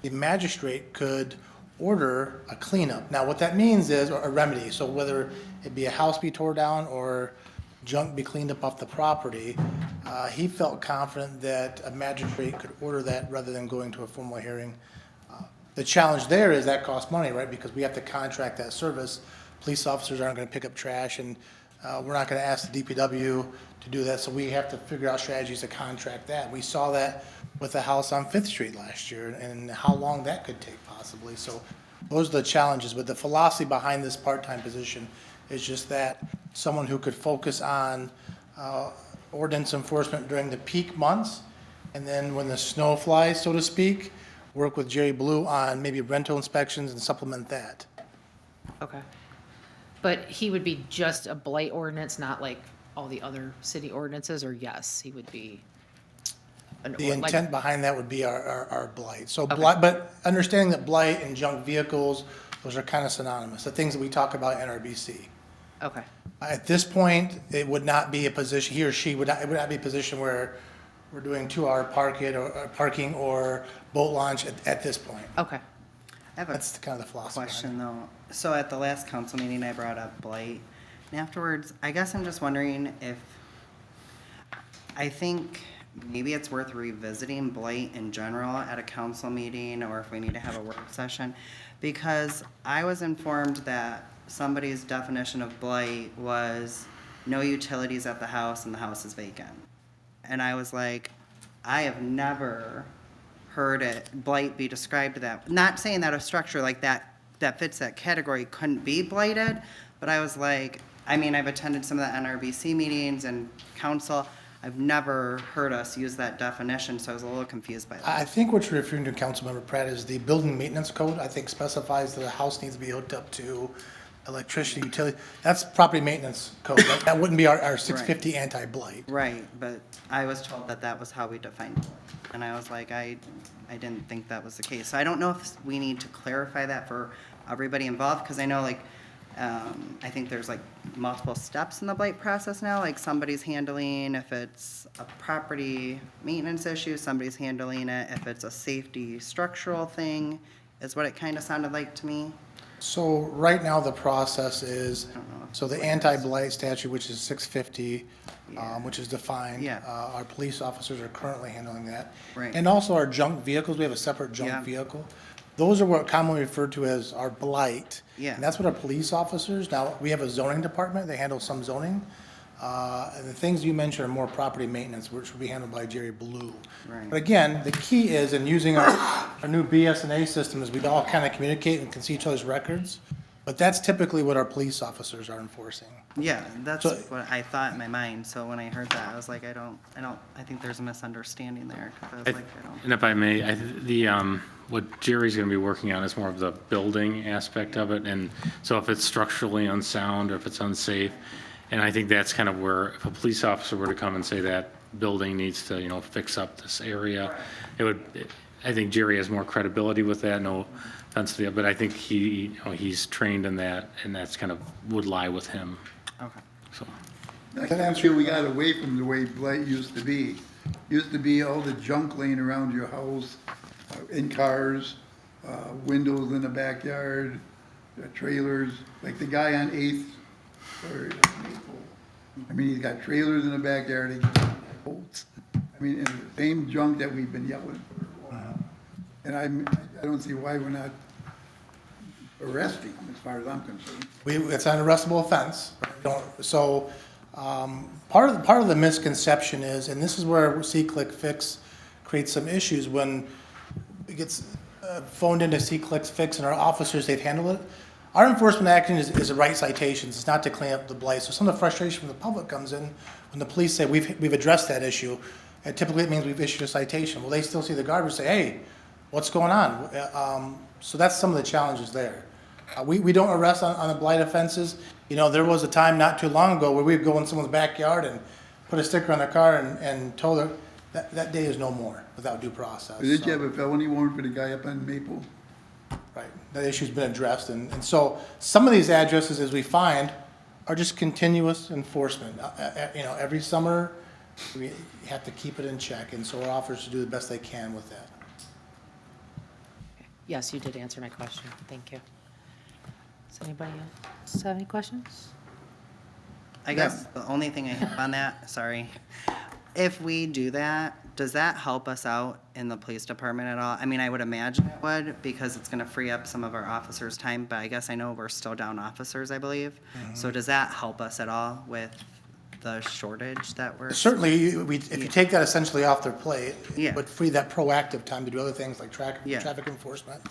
the magistrate could order a cleanup. Now, what that means is, or a remedy, so whether it be a house be tore down or junk be cleaned up off the property, he felt confident that a magistrate could order that rather than going to a formal hearing. The challenge there is that costs money, right? Because we have to contract that service. Police officers aren't going to pick up trash, and we're not going to ask the DPW to do that, so we have to figure out strategies to contract that. We saw that with the house on Fifth Street last year, and how long that could take possibly. So those are the challenges, but the philosophy behind this part-time position is just that, someone who could focus on ordinance enforcement during the peak months, and then when the snow flies, so to speak, work with Jerry Blue on maybe rental inspections and supplement that. Okay. But he would be just a Blight ordinance, not like all the other city ordinances, or yes, he would be? The intent behind that would be our blight. So Okay. blight, but understanding that blight and junk vehicles, those are kind of synonymous, the things that we talk about in NRBC. Okay, At this point, it would not be a position, he or she would not, it would not be a position where we're doing 2-hour parking or boat launch at this point. Okay. I have a That's kind of the philosophy behind question though. So at the last council meeting, I brought up blight. And afterwards, I guess I'm just wondering if, I think maybe it's worth revisiting blight in general at a council meeting, or if we need to have a work session. Because I was informed that somebody's definition of blight was no utilities at the house and the house is vacant. And I was like, I have never heard blight be described that. Not saying that a structure like that, that fits that category couldn't be blighted, but I was like, I mean, I've attended some of the NRBC meetings and council. I've never heard us use that definition, so I was a little confused by that. I think what you're referring to, Councilmember Pratt, is the building maintenance code, I think specifies that a house needs to be hooked up to electricity, utility. That's property maintenance code. That wouldn't be our 650 anti-blight. Right, but I was told that that was how we defined it. And I was like, I didn't think that was the case. So I don't know if we need to clarify that for everybody involved, because I know like, I think there's like multiple steps in the blight process now, like somebody's handling if it's a property maintenance issue, somebody's handling it if it's a safety structural thing, is what it kind of sounded like to me. So right now, the process is, so the anti-blight statute, which is 650, which is defined. Yeah. Our police officers are currently handling that. Right. And also our junk vehicles, we have a separate junk Yeah. vehicle. Those are what commonly referred to as our blight. Yeah. And that's what our police officers, now, we have a zoning department, they handle some zoning. And the things you mentioned are more property maintenance, which will be handled by Jerry Blue. Right. But again, the key is in using our new BSNA system is we all kind of communicate and can see each other's records. But that's typically what our police officers are enforcing. Yeah, that's So- what I thought in my mind. So when I heard that, I was like, I think there's a misunderstanding there. 'Cause I was like, I don't. And if I may, what Jerry's gonna be working on is more of the building aspect of it, and so if it's structurally unsound or if it's unsafe, and I think that's kind of where, if a police officer were to come and say that building needs to, fix up this area, I think Jerry has more credibility with that, no offense to the, but I think he's trained in that, and that's kind of would lie with him, Okay. so. I kind of feel we got away from the way blight used to be. Used to be all the junk laying around your house, in cars, windows in the backyard, trailers, like the guy on 8th, or Maple. I mean, he's got trailers in the backyard, he's got boats. I mean, and the same junk that we've been yelling for a while. And I don't see why we're not arresting him, as far as I'm concerned. It's an arrestable offense. Part of the misconception is, and this is where See-Click Fix creates some issues when it gets phoned into See-Click Fix and our officers, they've handled it. Our enforcement action is to write citations, it's not to clean up the blight. So some of the frustration from the public comes in when the police say, we've addressed that issue. And typically it means we've issued a citation. Well, they still see the garbage, say, hey, what's going on? So that's some of the challenges there. We don't arrest on the blight offenses. There was a time not too long ago where we'd go in someone's backyard and put a sticker on their car and told her that day is no more without due process. Did you have a felony warrant for the guy up on Maple? Right, that issue's been addressed, and so some of these addresses, as we find, are just continuous enforcement. Every summer, we have to keep it in check, and so our officers do the best they can with that. Yes, you did answer my question. Thank you. Does anybody else have any questions? I guess the only thing I have on that, sorry, if we do that, does that help us out in the police department at all? I mean, I would imagine it would, because it's gonna free up some of our officers' time, but I guess I know we're still down officers, I believe. So does that help us at all with the shortage that we're? Certainly, if you take that essentially off their plate, Yeah. it would free that proactive time to do other things like Yeah. traffic enforcement.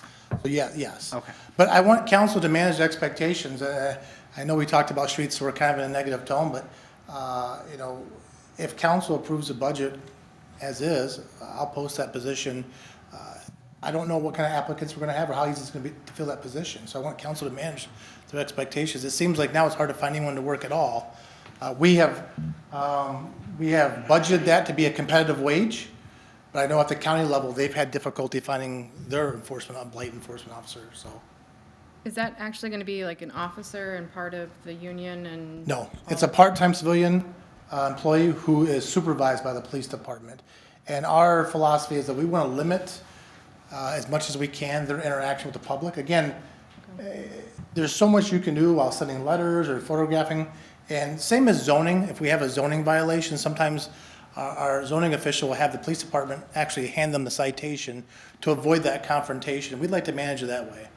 So yes. Okay. But I want council to manage expectations. I know we talked about streets, so we're kind of in a negative tone, but, if council approves the budget as is, I'll post that position. I don't know what kind of applicants we're gonna have or how easy it's gonna be to fill that position. So I want council to manage their expectations. It seems like now it's hard to find anyone to work at all. We have budgeted that to be a competitive wage, but I know at the county level, they've had difficulty finding their blight enforcement officers, so. Is that actually going to be like an officer and part of the union and? No, it's a part-time civilian employee who is supervised by the police department. And our philosophy is that we want to limit as much as we can their interaction with the public. Again, there's so much you can do while sending letters or photographing. And same as zoning, if we have a zoning violation, sometimes our zoning official will have the police department actually hand them the citation to avoid that confrontation. We'd like to manage it that way.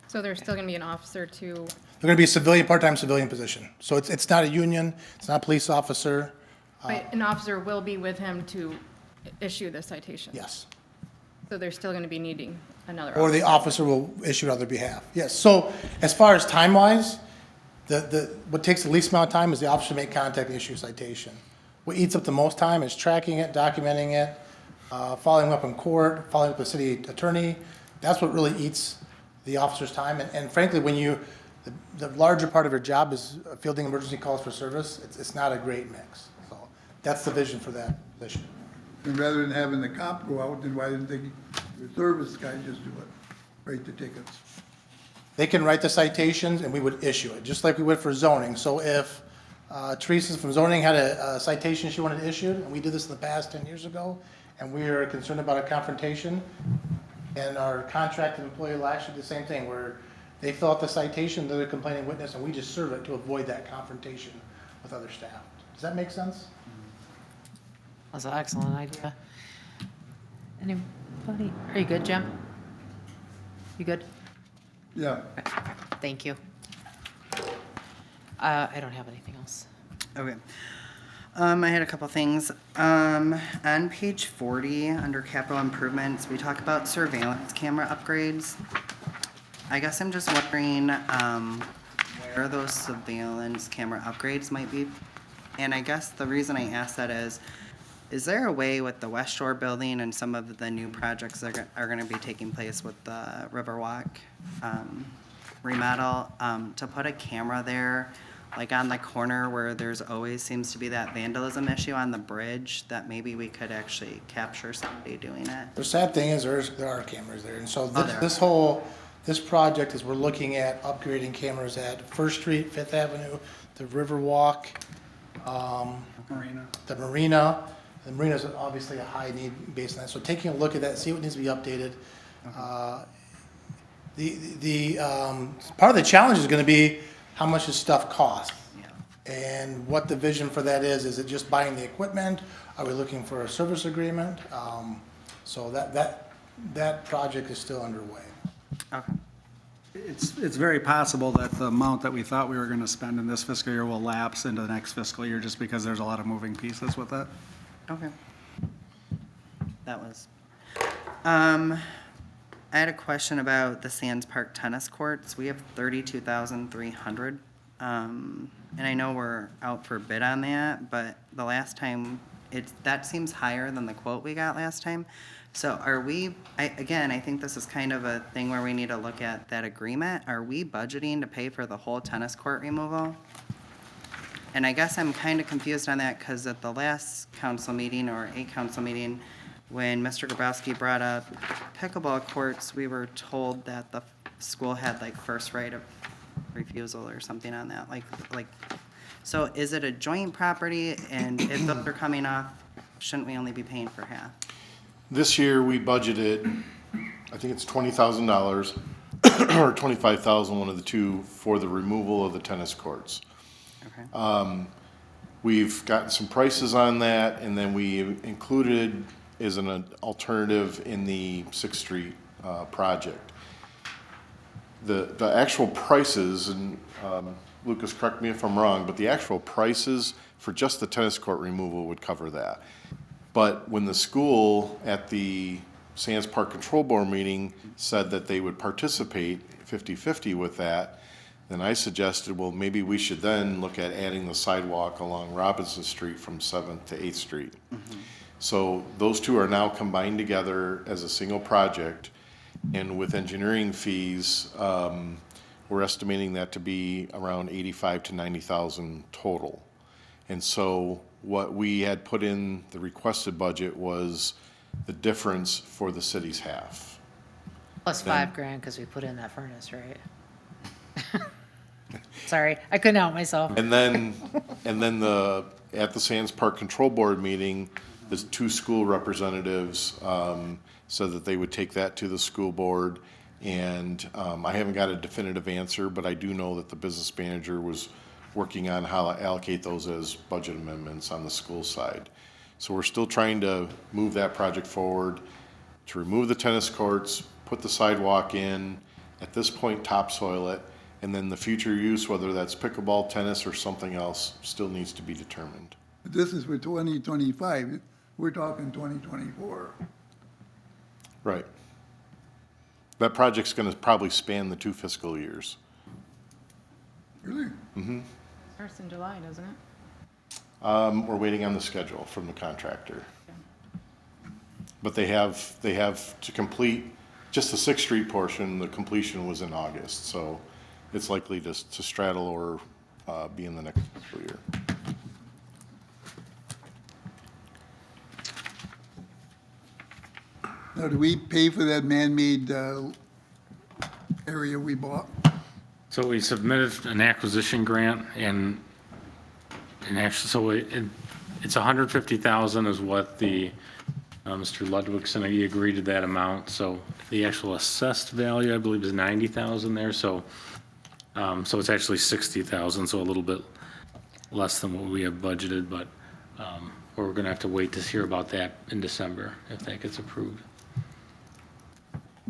So there's still gonna be an officer to, They're going to be a civilian, part-time civilian position. So it's not a union, it's not a police officer. but an officer will be with him to issue the citation? Yes. So they're still gonna be needing another Or the officer? officer will issue it on their behalf. Yes, so as far as time-wise, what takes the least amount of time is the officer to make contact and issue a citation. What eats up the most time is tracking it, documenting it, following up in court, following up with the city attorney. That's what really eats the officer's time. And frankly, when the larger part of your job is fielding emergency calls for service, it's not a great mix. So that's the vision for that position. And rather than having the cop go out, then why didn't the service guy just do it? Write the tickets? They can write the citations and we would issue it, just like we would for zoning. So if Teresa from zoning had a citation she wanted issued, and we did this in the past 10 years ago, and we are concerned about a confrontation, and our contracted employee will actually do the same thing, where they fill out the citation, they're the complaining witness, and we just serve it to avoid that confrontation with other staff. Does that make sense? That's an excellent idea. Anybody? Are you good, Jim? You good? Yeah. Thank you. I don't have anything else. Okay. I had a couple things. On page 40, under capital improvements, we talk about surveillance camera upgrades. I guess I'm just wondering, where those surveillance camera upgrades might be. And I guess the reason I ask that is there a way with the West Shore building and some of the new projects that are gonna be taking place with the Riverwalk, remodel, to put a camera there, like on the corner where there's always seems to be that vandalism issue on the bridge, that maybe we could actually capture somebody doing it? The sad thing is there are cameras there, and so there this project is we're looking at upgrading cameras at First Street, Fifth Avenue, the Riverwalk, Marina. the Marina. The Marina's obviously a high need based on that, so taking a look at that, see what needs to be updated. Part of the challenge is gonna be how much does stuff cost? And what the vision for that is it just buying the equipment? Are we looking for a service agreement? So that project is still underway. Okay. It's very possible that the amount that we thought we were gonna spend in this fiscal year will lapse into the next fiscal year, just because there's a lot of moving pieces with it. Okay. That was, I had a question about the Sands Park tennis courts. We have 32,300. And I know we're out for bid on that, but the last time, that seems higher than the quote we got last time. So are we, again, I think this is kind of a thing where we need to look at that agreement. Are we budgeting to pay for the whole tennis court removal? And I guess I'm kind of confused on that because at the last council meeting or a council meeting, when Mr. Grabowski brought up pickleball courts, we were told that the school had like first right of refusal or something on that. Like, so is it a joint property? And if those are coming off, shouldn't we only be paying for half? This year, we budgeted, I think it's $20,000 or $25,000, one of the two, for the removal of the tennis courts. Okay. We've gotten some prices on that, and then we included as an alternative in the Sixth Street project. The actual prices, and Lucas, correct me if I'm wrong, but the actual prices for just the tennis court removal would cover that. But when the school at the Sands Park Control Board meeting said that they would participate 50-50 with that, then I suggested, well, maybe we should then look at adding the sidewalk along Robinson Street from 7th to 8th Street. Mm-hmm. So those two are now combined together as a single project, and with engineering fees, we're estimating that to be around $85,000 to $90,000 total. And so what we had put in the requested budget was the difference for the city's half. Plus $5,000 because we put in that furnace, right? Sorry, I couldn't help myself. And then at the Sands Park Control Board meeting, the two school representatives said that they would take that to the school board. And I haven't got a definitive answer, but I do know that the business manager was working on how to allocate those as budget amendments on the school side. So we're still trying to move that project forward, to remove the tennis courts, put the sidewalk in, at this point topsoil it, and then the future use, whether that's pickleball, tennis, or something else, still needs to be determined. This is for 2025. We're talking 2024. Right. That project's gonna probably span the 2 fiscal years. Really? Starts in July, doesn't it? We're waiting on the schedule from the contractor. But they have to complete just the 6th Street portion, the completion was in August, so it's likely to straddle or be in the next fiscal year. Now, do we pay for that man-made area we bought? So we submitted an acquisition grant and actually, so it's 150,000 is what the, Mr. Ludwigson, he agreed to that amount. So the actual assessed value, I believe, is 90,000 there. So it's actually 60,000, so a little bit less than what we have budgeted, but we're gonna have to wait to hear about that in December if that gets approved.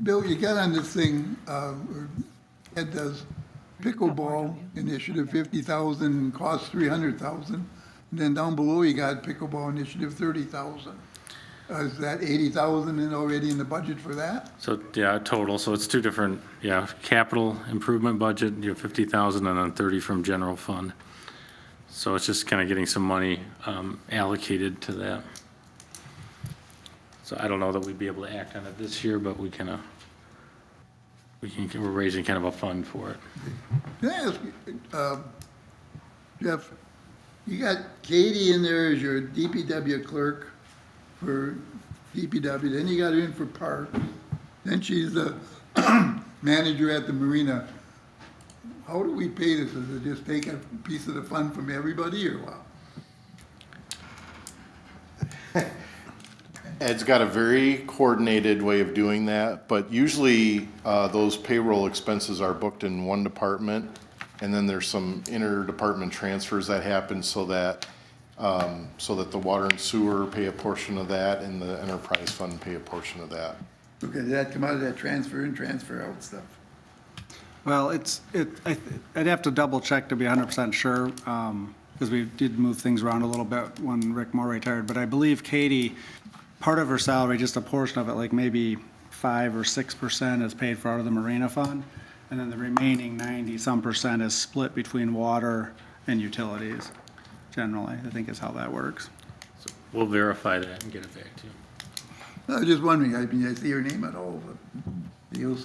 Bill, you got on this thing, or Ed does, pickleball initiative, 50,000, costs 300,000. And then down below, you got pickleball initiative, 30,000. Is that 80,000 in already in the budget for that? So, yeah, total, so it's two different, capital improvement budget, 50,000 and then 30 from general fund. So it's just kind of getting some money allocated to that. So I don't know that we'd be able to act on it this year, but we're raising kind of a fund for it. Can I ask you, Jeff, you got Katie in there as your DPW clerk for DPW, then you got her in for park, then she's the manager at the marina. How do we pay this? Is it just take a piece of the fund from everybody or what? Ed's got a very coordinated way of doing that, but usually those payroll expenses are booked in one department, and then there's some inter-department transfers that happen so that the water and sewer pay a portion of that, and the enterprise fund pay a portion of that. Okay, did that come out of that transfer in, transfer out stuff? Well, I'd have to double check to be 100% sure, because we did move things around a little bit when Rick Moore retired, but I believe Katie, part of her salary, just a portion of it, like maybe 5 or 6% is paid for out of the marina fund, and then the remaining 90-some% is split between water and utilities, generally, I think is how that works. So we'll verify that and get it back to you. I was just wondering, I mean, I see her name at all, but deals,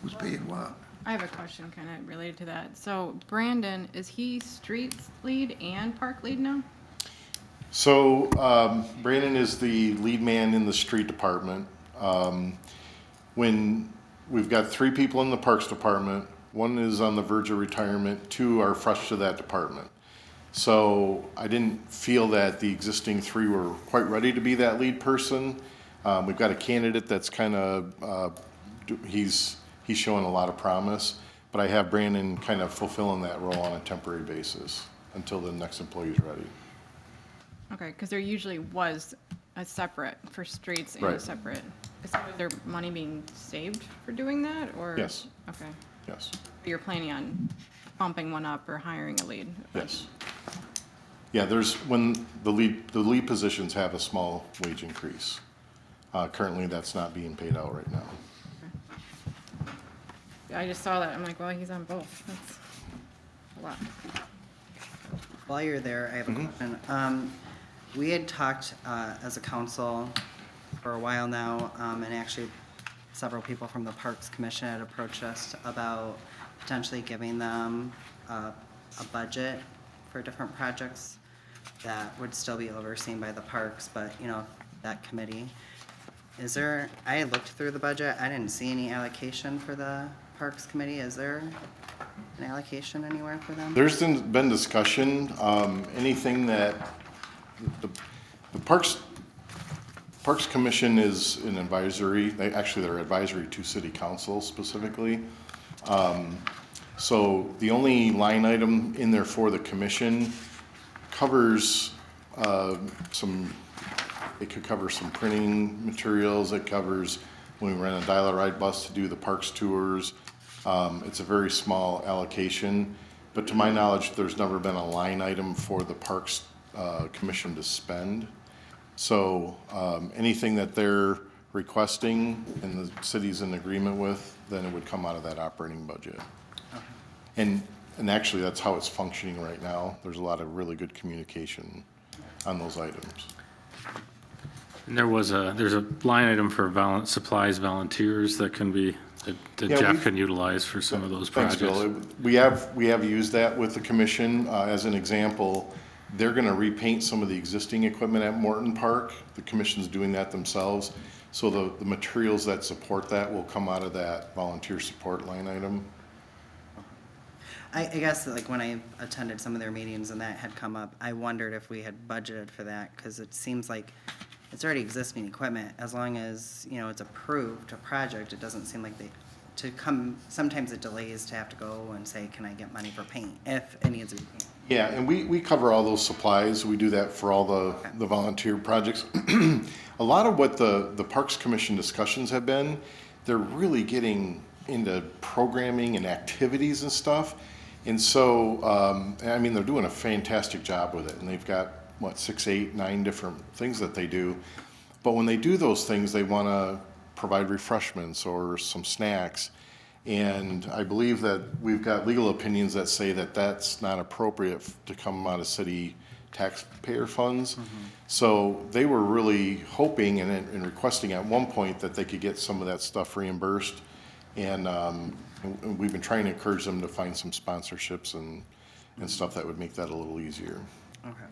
who's paying what? I have a question kind of related to that. So Brandon, is he streets lead and park lead now? So Brandon is the lead man in the street department. When we've got 3 people in the parks department, 1 is on the verge of retirement, 2 are fresh to that department. So I didn't feel that the existing 3 were quite ready to be that lead person. We've got a candidate that's kind of, he's showing a lot of promise, but I have Brandon kind of fulfilling that role on a temporary basis until the next employee is ready. Okay, because there usually was a separate for streets and a Right. separate. Is there money being saved for doing that, or? Yes. Okay. Yes. You're planning on bumping one up or hiring a lead? Yes. Yeah, there's, when the lead positions have a small wage increase. Currently, that's not being paid out right now. I just saw that. I'm like, well, he's on both. That's a lot. While you're there, I have a question. We had talked as a council for a while now, and actually several people from the Parks Commission had approached us about potentially giving them a budget for different projects that would still be overseen by the parks, but, that committee. Is there, I looked through the budget, I didn't see any allocation for the Parks Committee. Is there an allocation anywhere for them? There's been discussion, anything that the Parks Commission is an advisory, they're advisory to city council specifically. So the only line item in there for the commission covers it could cover some printing materials, it covers when we rent a dial-a-ride bus to do the parks tours. It's a very small allocation, but to my knowledge, there's never been a line item for the Parks Commission to spend. So anything that they're requesting and the city's in agreement with, then it would come out of that operating budget. And actually, that's how it's functioning right now. There's a lot of really good communication on those items. And there's a line item for supplies volunteers that can be, that Jeff can utilize for some of those Thanks, projects. Bill. We have used that with the commission. As an example, they're gonna repaint some of the existing equipment at Morton Park. The commission's doing that themselves. So the materials that support that will come out of that volunteer support line item. I guess like when I attended some of their meetings and that had come up, I wondered if we had budgeted for that, because it seems like it's already existing equipment. As long as, you know, it's approved, a project, it doesn't seem like sometimes it delays to have to go and say, can I get money for paint, if it needs to be painted. Yeah, and we cover all those supplies. We do that for all the volunteer projects. A lot of what the Parks Commission discussions have been, they're really getting into programming and activities and stuff. And so, I mean, they're doing a fantastic job with it, and they've got, 6, 8, 9 different things that they do. But when they do those things, they want to provide refreshments or some snacks. And I believe that we've got legal opinions that say that that's not appropriate to come out of city taxpayer funds. So they were really hoping and requesting at one point that they could get some of that stuff reimbursed. And we've been trying to encourage them to find some sponsorships and stuff that would make that a little easier. Okay.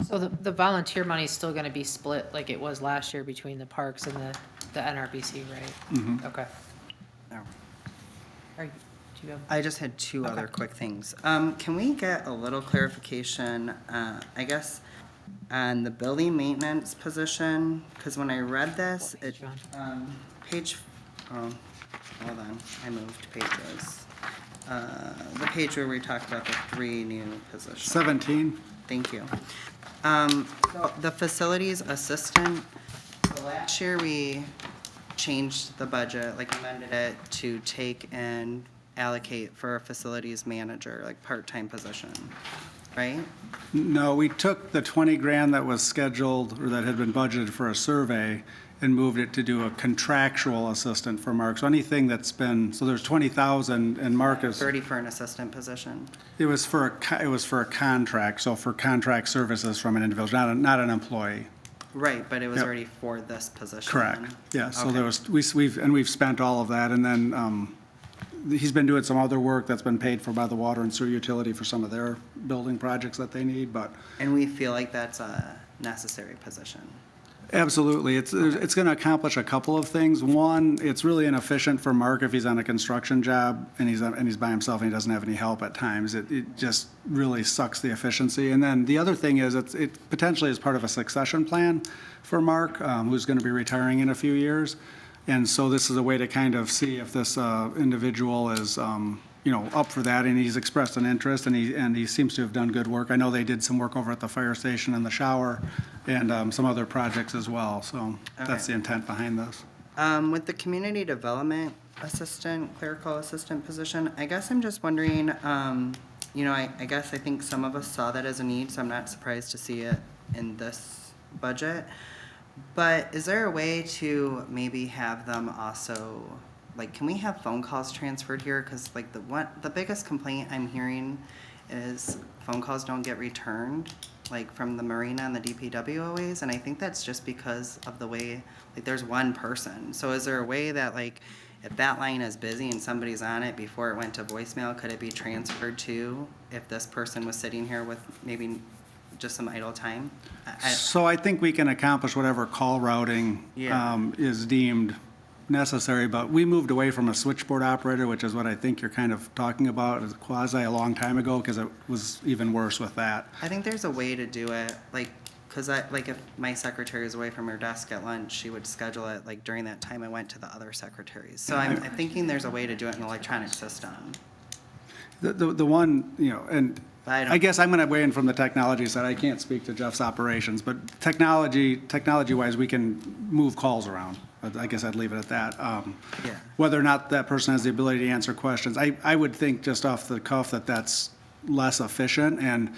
So the volunteer money is still going to be split like it was last year between the parks and the NRBC, right? Okay. No. Do you have? I just had two other quick things. Can we get a little clarification, I guess, on the building maintenance position? Because when I read this, it, hold on, I moved pages. The page where we talked about the 3 new positions. 17. Thank you. So the facilities assistant, so last year we changed the budget, like amended it to take and allocate for a facilities manager, like part-time position, right? No, we took the 20 grand that was scheduled or that had been budgeted for a survey and moved it to do a contractual assistant for Mark. So anything that's been, so there's 20,000 and Mark is. 30 for an assistant position. It was for a contract, so for contract services from an individual, not an employee. Right, but it was Yep. already for this position. Correct, then? yeah, so Okay. there was, we've spent all of that, and then, he's been doing some other work that's been paid for by the water and sewer utility for some of their building projects that they need, but And we feel like that's a necessary position. absolutely, it's gonna accomplish a couple of things. One, it's really inefficient for Mark if he's on a construction job and he's by himself and he doesn't have any help at times. It just really sucks the efficiency. And then the other thing is, it potentially is part of a succession plan for Mark, who's gonna be retiring in a few years. And so this is a way to kind of see if this individual is, up for that, and he's expressed an interest, and he seems to have done good work. I know they did some work over at the fire station and the shower, and some other projects as well, so that's Okay. the intent behind this. With the community development assistant, clerical assistant position, I guess I'm just wondering, I guess I think some of us saw that as a need, so I'm not surprised to see it in this budget. But is there a way to maybe have them also, like, can we have phone calls transferred here? Because like the biggest complaint I'm hearing is phone calls don't get returned, like from the marina and the DPW always, and I think that's just because of the way, like, there's one person. So is there a way that, like, if that line is busy and somebody's on it before it went to voicemail, could it be transferred to if this person was sitting here with maybe just some idle time? So I think we can accomplish whatever call routing Yeah. is deemed necessary, but we moved away from a switchboard operator, which is what I think you're kind of talking about, as quasi a long time ago, because it was even worse with that. I think there's a way to do it, like, Because like if my secretary is away from her desk at lunch, she would schedule it like during that time I went to the other secretaries. So I'm thinking there's a way to do it in an electronic system. The one, and But I don't- I guess I'm going to weigh in from the technology side. I can't speak to Jeff's operations, but technology-wise, we can move calls around. But I guess I'd leave it at that. Yeah. Whether or not that person has the ability to answer questions, I would think just off the cuff that that's less efficient. And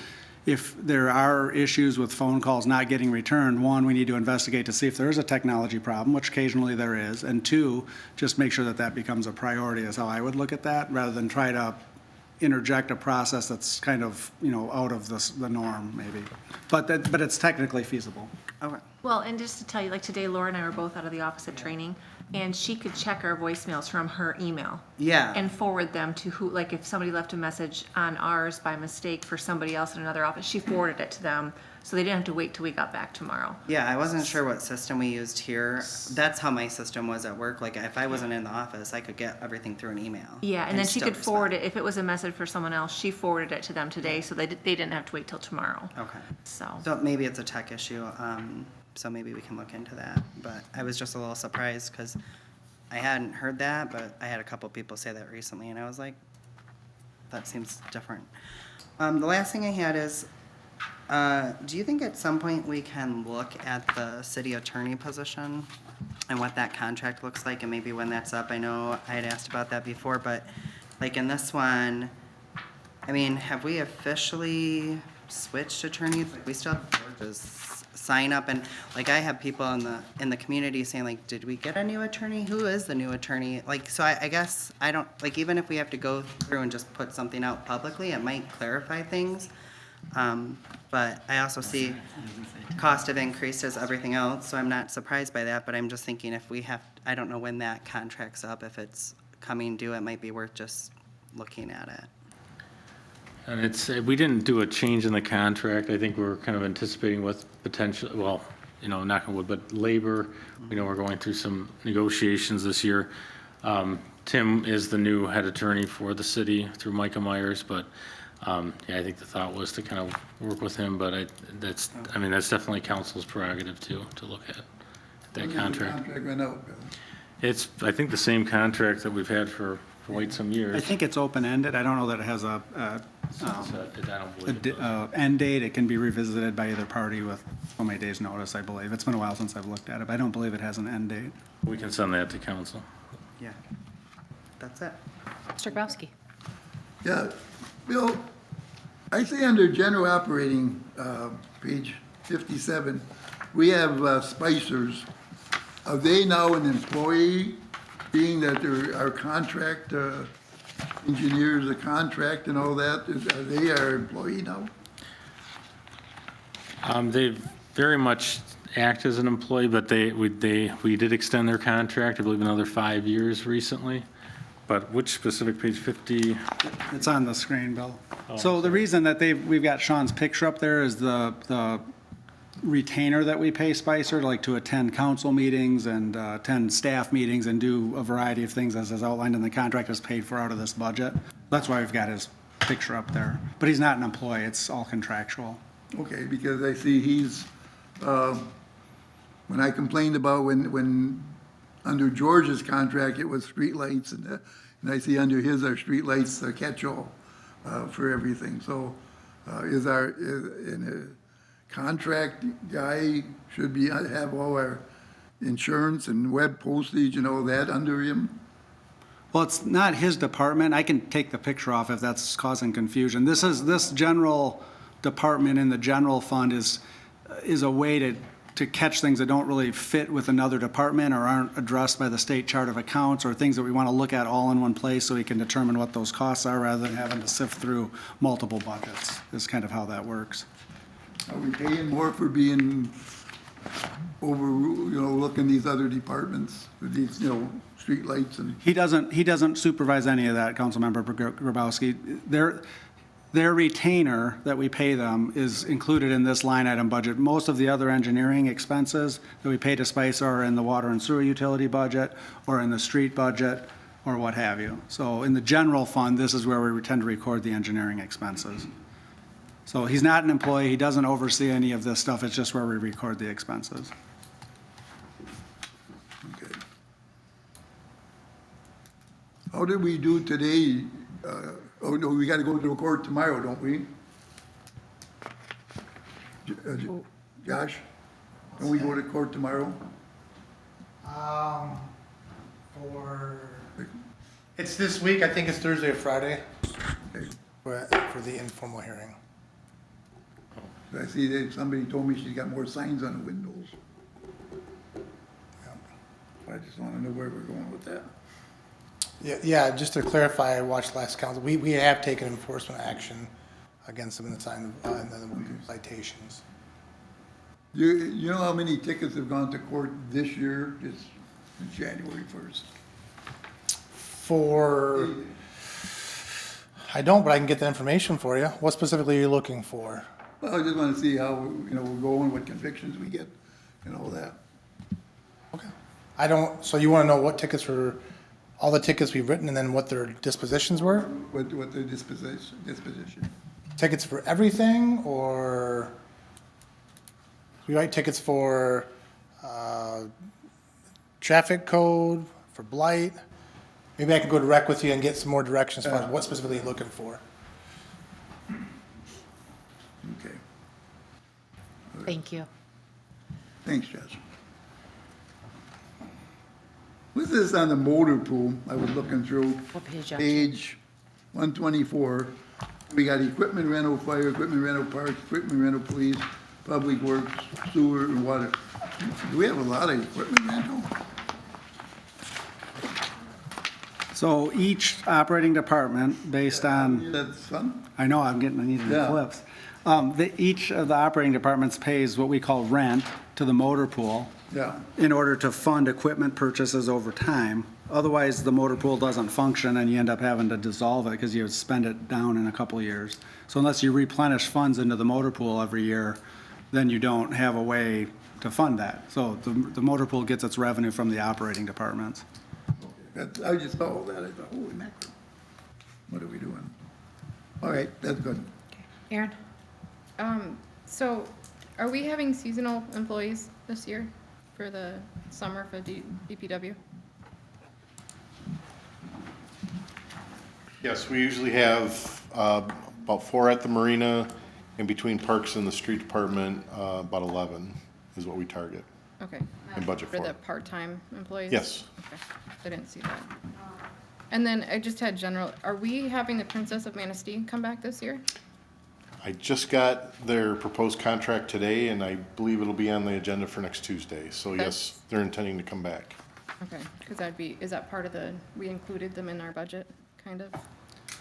if there are issues with phone calls not getting returned, one, we need to investigate to see if there is a technology problem, which occasionally there is. And two, just make sure that that becomes a priority is how I would look at that, rather than try to interject a process that's kind of, out of the norm, maybe. But it's technically feasible. Okay. Well, and just to tell you, like today, Laura and I were both out of the office at training, and she could check our voicemails from her email. Yeah. And forward them to who, like if somebody left a message on ours by mistake for somebody else in another office, she forwarded it to them, so they didn't have to wait till we got back tomorrow. Yeah, I wasn't sure what system we used here. That's how my system was at work. Like if I wasn't in the office, I could get everything through an email. Yeah, and then she still could forward respond. it, if it was a message for someone else, she forwarded it to them today, so they didn't have to wait till tomorrow. Okay. So, So maybe it's a tech issue, so maybe we can look into that. But I was just a little surprised because I hadn't heard that, but I had a couple people say that recently, and I was like, that seems different. The last thing I had is, do you think at some point we can look at the city attorney position and what that contract looks like, and maybe when that's up? I know I had asked about that before, but like in this one, I mean, have we officially switched attorneys? Like, we still have George's sign up, and like I have people in the community saying like, did we get a new attorney? Who is the new attorney? Like, so I guess I don't, like, even if we have to go through and just put something out publicly, it might clarify things. But I also see cost have increased as everything else, so I'm not surprised by that, but I'm just thinking if we have, I don't know when that contract's up, if it's coming due, it might be worth just looking at it. And we didn't do a change in the contract. I think we're kind of anticipating with potential, well, knock on wood, but labor, we're going through some negotiations this year. Tim is the new head attorney for the city through Micah Myers, but I think the thought was to kind of work with him, but that's definitely council's prerogative to look at that contract. Contract went out, Bill. It's, I think, the same contract that we've had for quite some years. I think it's open-ended. I don't know that it has I don't believe it does. end date. It can be revisited by either party with so many days' notice, I believe. It's been a while since I've looked at it, but I don't believe it has an end date. We can send that to council. Yeah, that's it. Mr. Grabowski. Yeah, Bill, I see under general operating, page 57, we have Spicers. Are they now an employee, being that they're our contract engineers, a contract and all that? Are they our employee now? They very much act as an employee, but we did extend their contract, I believe, another 5 years recently. But which specific page, 50? It's on the screen, Bill. Oh, So the reason that we've got Sean's picture up there is the retainer that we pay Spicer, like to attend council meetings and attend staff meetings and do a variety of things as is outlined in the contract is paid for out of this budget. That's why we've got his picture up there. But he's not an employee, it's all contractual. Okay, because I see he's, when I complained about when under George's contract, it was streetlights, and I see under his are streetlights, a catch-all for everything. So is in a contract guy should have all our insurance and web postage and all that under him? Well, it's not his department. I can take the picture off if that's causing confusion. This general department in the general fund is a way to catch things that don't really fit with another department or aren't addressed by the state chart of accounts, or things that we want to look at all in one place so we can determine what those costs are rather than having to sift through multiple budgets, is kind of how that works. Are we paying more for being over, looking these other departments, with these, streetlights and? He doesn't supervise any of that, Councilmember Grabowski. Their retainer that we pay them is included in this line item budget. Most of the other engineering expenses that we pay to Spicer are in the water and sewer utility budget or in the street budget or what have you. So in the general fund, this is where we tend to record the engineering expenses. So he's not an employee, he doesn't oversee any of this stuff, it's just where we record the expenses. Okay. How did we do today? Oh, no, we gotta go to the court tomorrow, don't we? Josh, don't we go to court tomorrow? It's this week, I think it's Thursday or Friday, Okay. for the informal hearing. I see that somebody told me she's got more signs on the windows. I just wanna know where we're going with that. Yeah, just to clarify, I watched last council, we have taken enforcement action against them in the time, and then citations. You know how many tickets have gone to court this year, just in January 1st? I don't, but I can get the information for you. What specifically are you looking for? Well, I just wanna see how, we're going, what convictions we get, and all that. I don't, so you wanna know what tickets were, all the tickets we've written and then what their dispositions were? What the disposition. Tickets for everything, or we write tickets for, traffic code, for blight? Maybe I can go direct with you and get some more direction as far as what specifically you're looking for. Okay, Thank you. thanks, Josh. What's this on the motor pool? I was looking through. What page, Josh? Page 124. We got equipment rental, fire, equipment rental, parks, equipment rental, police, public works, sewer, and water. Do we have a lot of equipment rental? So each operating department, based on, That's fun. I know, I need the Yeah. clips. Each of the operating departments pays what we call rent to the motor pool Yeah. in order to fund equipment purchases over time. Otherwise, the motor pool doesn't function and you end up having to dissolve it because you spend it down in a couple of years. So unless you replenish funds into the motor pool every year, then you don't have a way to fund that. So the motor pool gets its revenue from the operating departments. I just saw that. I thought, holy mackerel. What are we doing? All right, that's good. Aaron? So are we having seasonal employees this year for the summer for DPW? Yes, we usually have about 4 at the marina, and between parks and the street department, about 11 is what we target Okay. and budget For for. the part-time employees? Yes. Okay, I didn't see that. And then I just had general, are we having the Princess of Manistee come back this year? I just got their proposed contract today, and I believe it'll be on the agenda for next Tuesday. So yes, they're intending to come back. Okay, because is that part of we included them in our budget, kind of,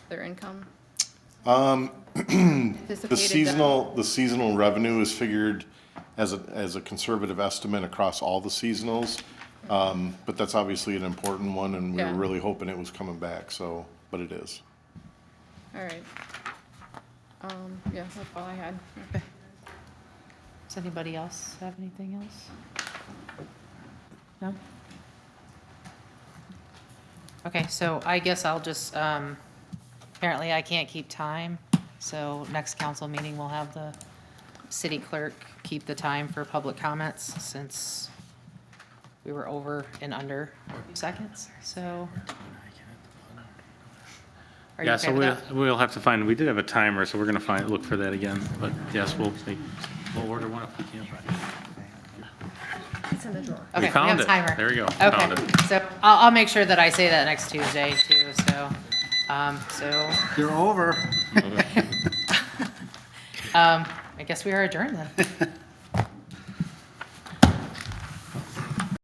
their income? The Anticipated that- the seasonal revenue is figured as a conservative estimate across all the seasonals. But that's obviously an important one, and we were Yeah. really hoping it was coming back, so, but it is. All right. Yeah, that's all I had. Does anybody else have anything else? No? Okay, so I guess I'll just, apparently I can't keep time, so next council meeting we'll have the city clerk keep the time for public comments since we were over and under 2 seconds, so. Are you Yeah, okay so with that? we'll have to find, we did have a timer, so we're going to look for that again. But yes, we'll order one if we can. It's in the drawer. Okay, we found have a it. timer. There we go. Found Okay, it. so I'll make sure that I say that next Tuesday too, so, You're over. I guess we are adjourned then.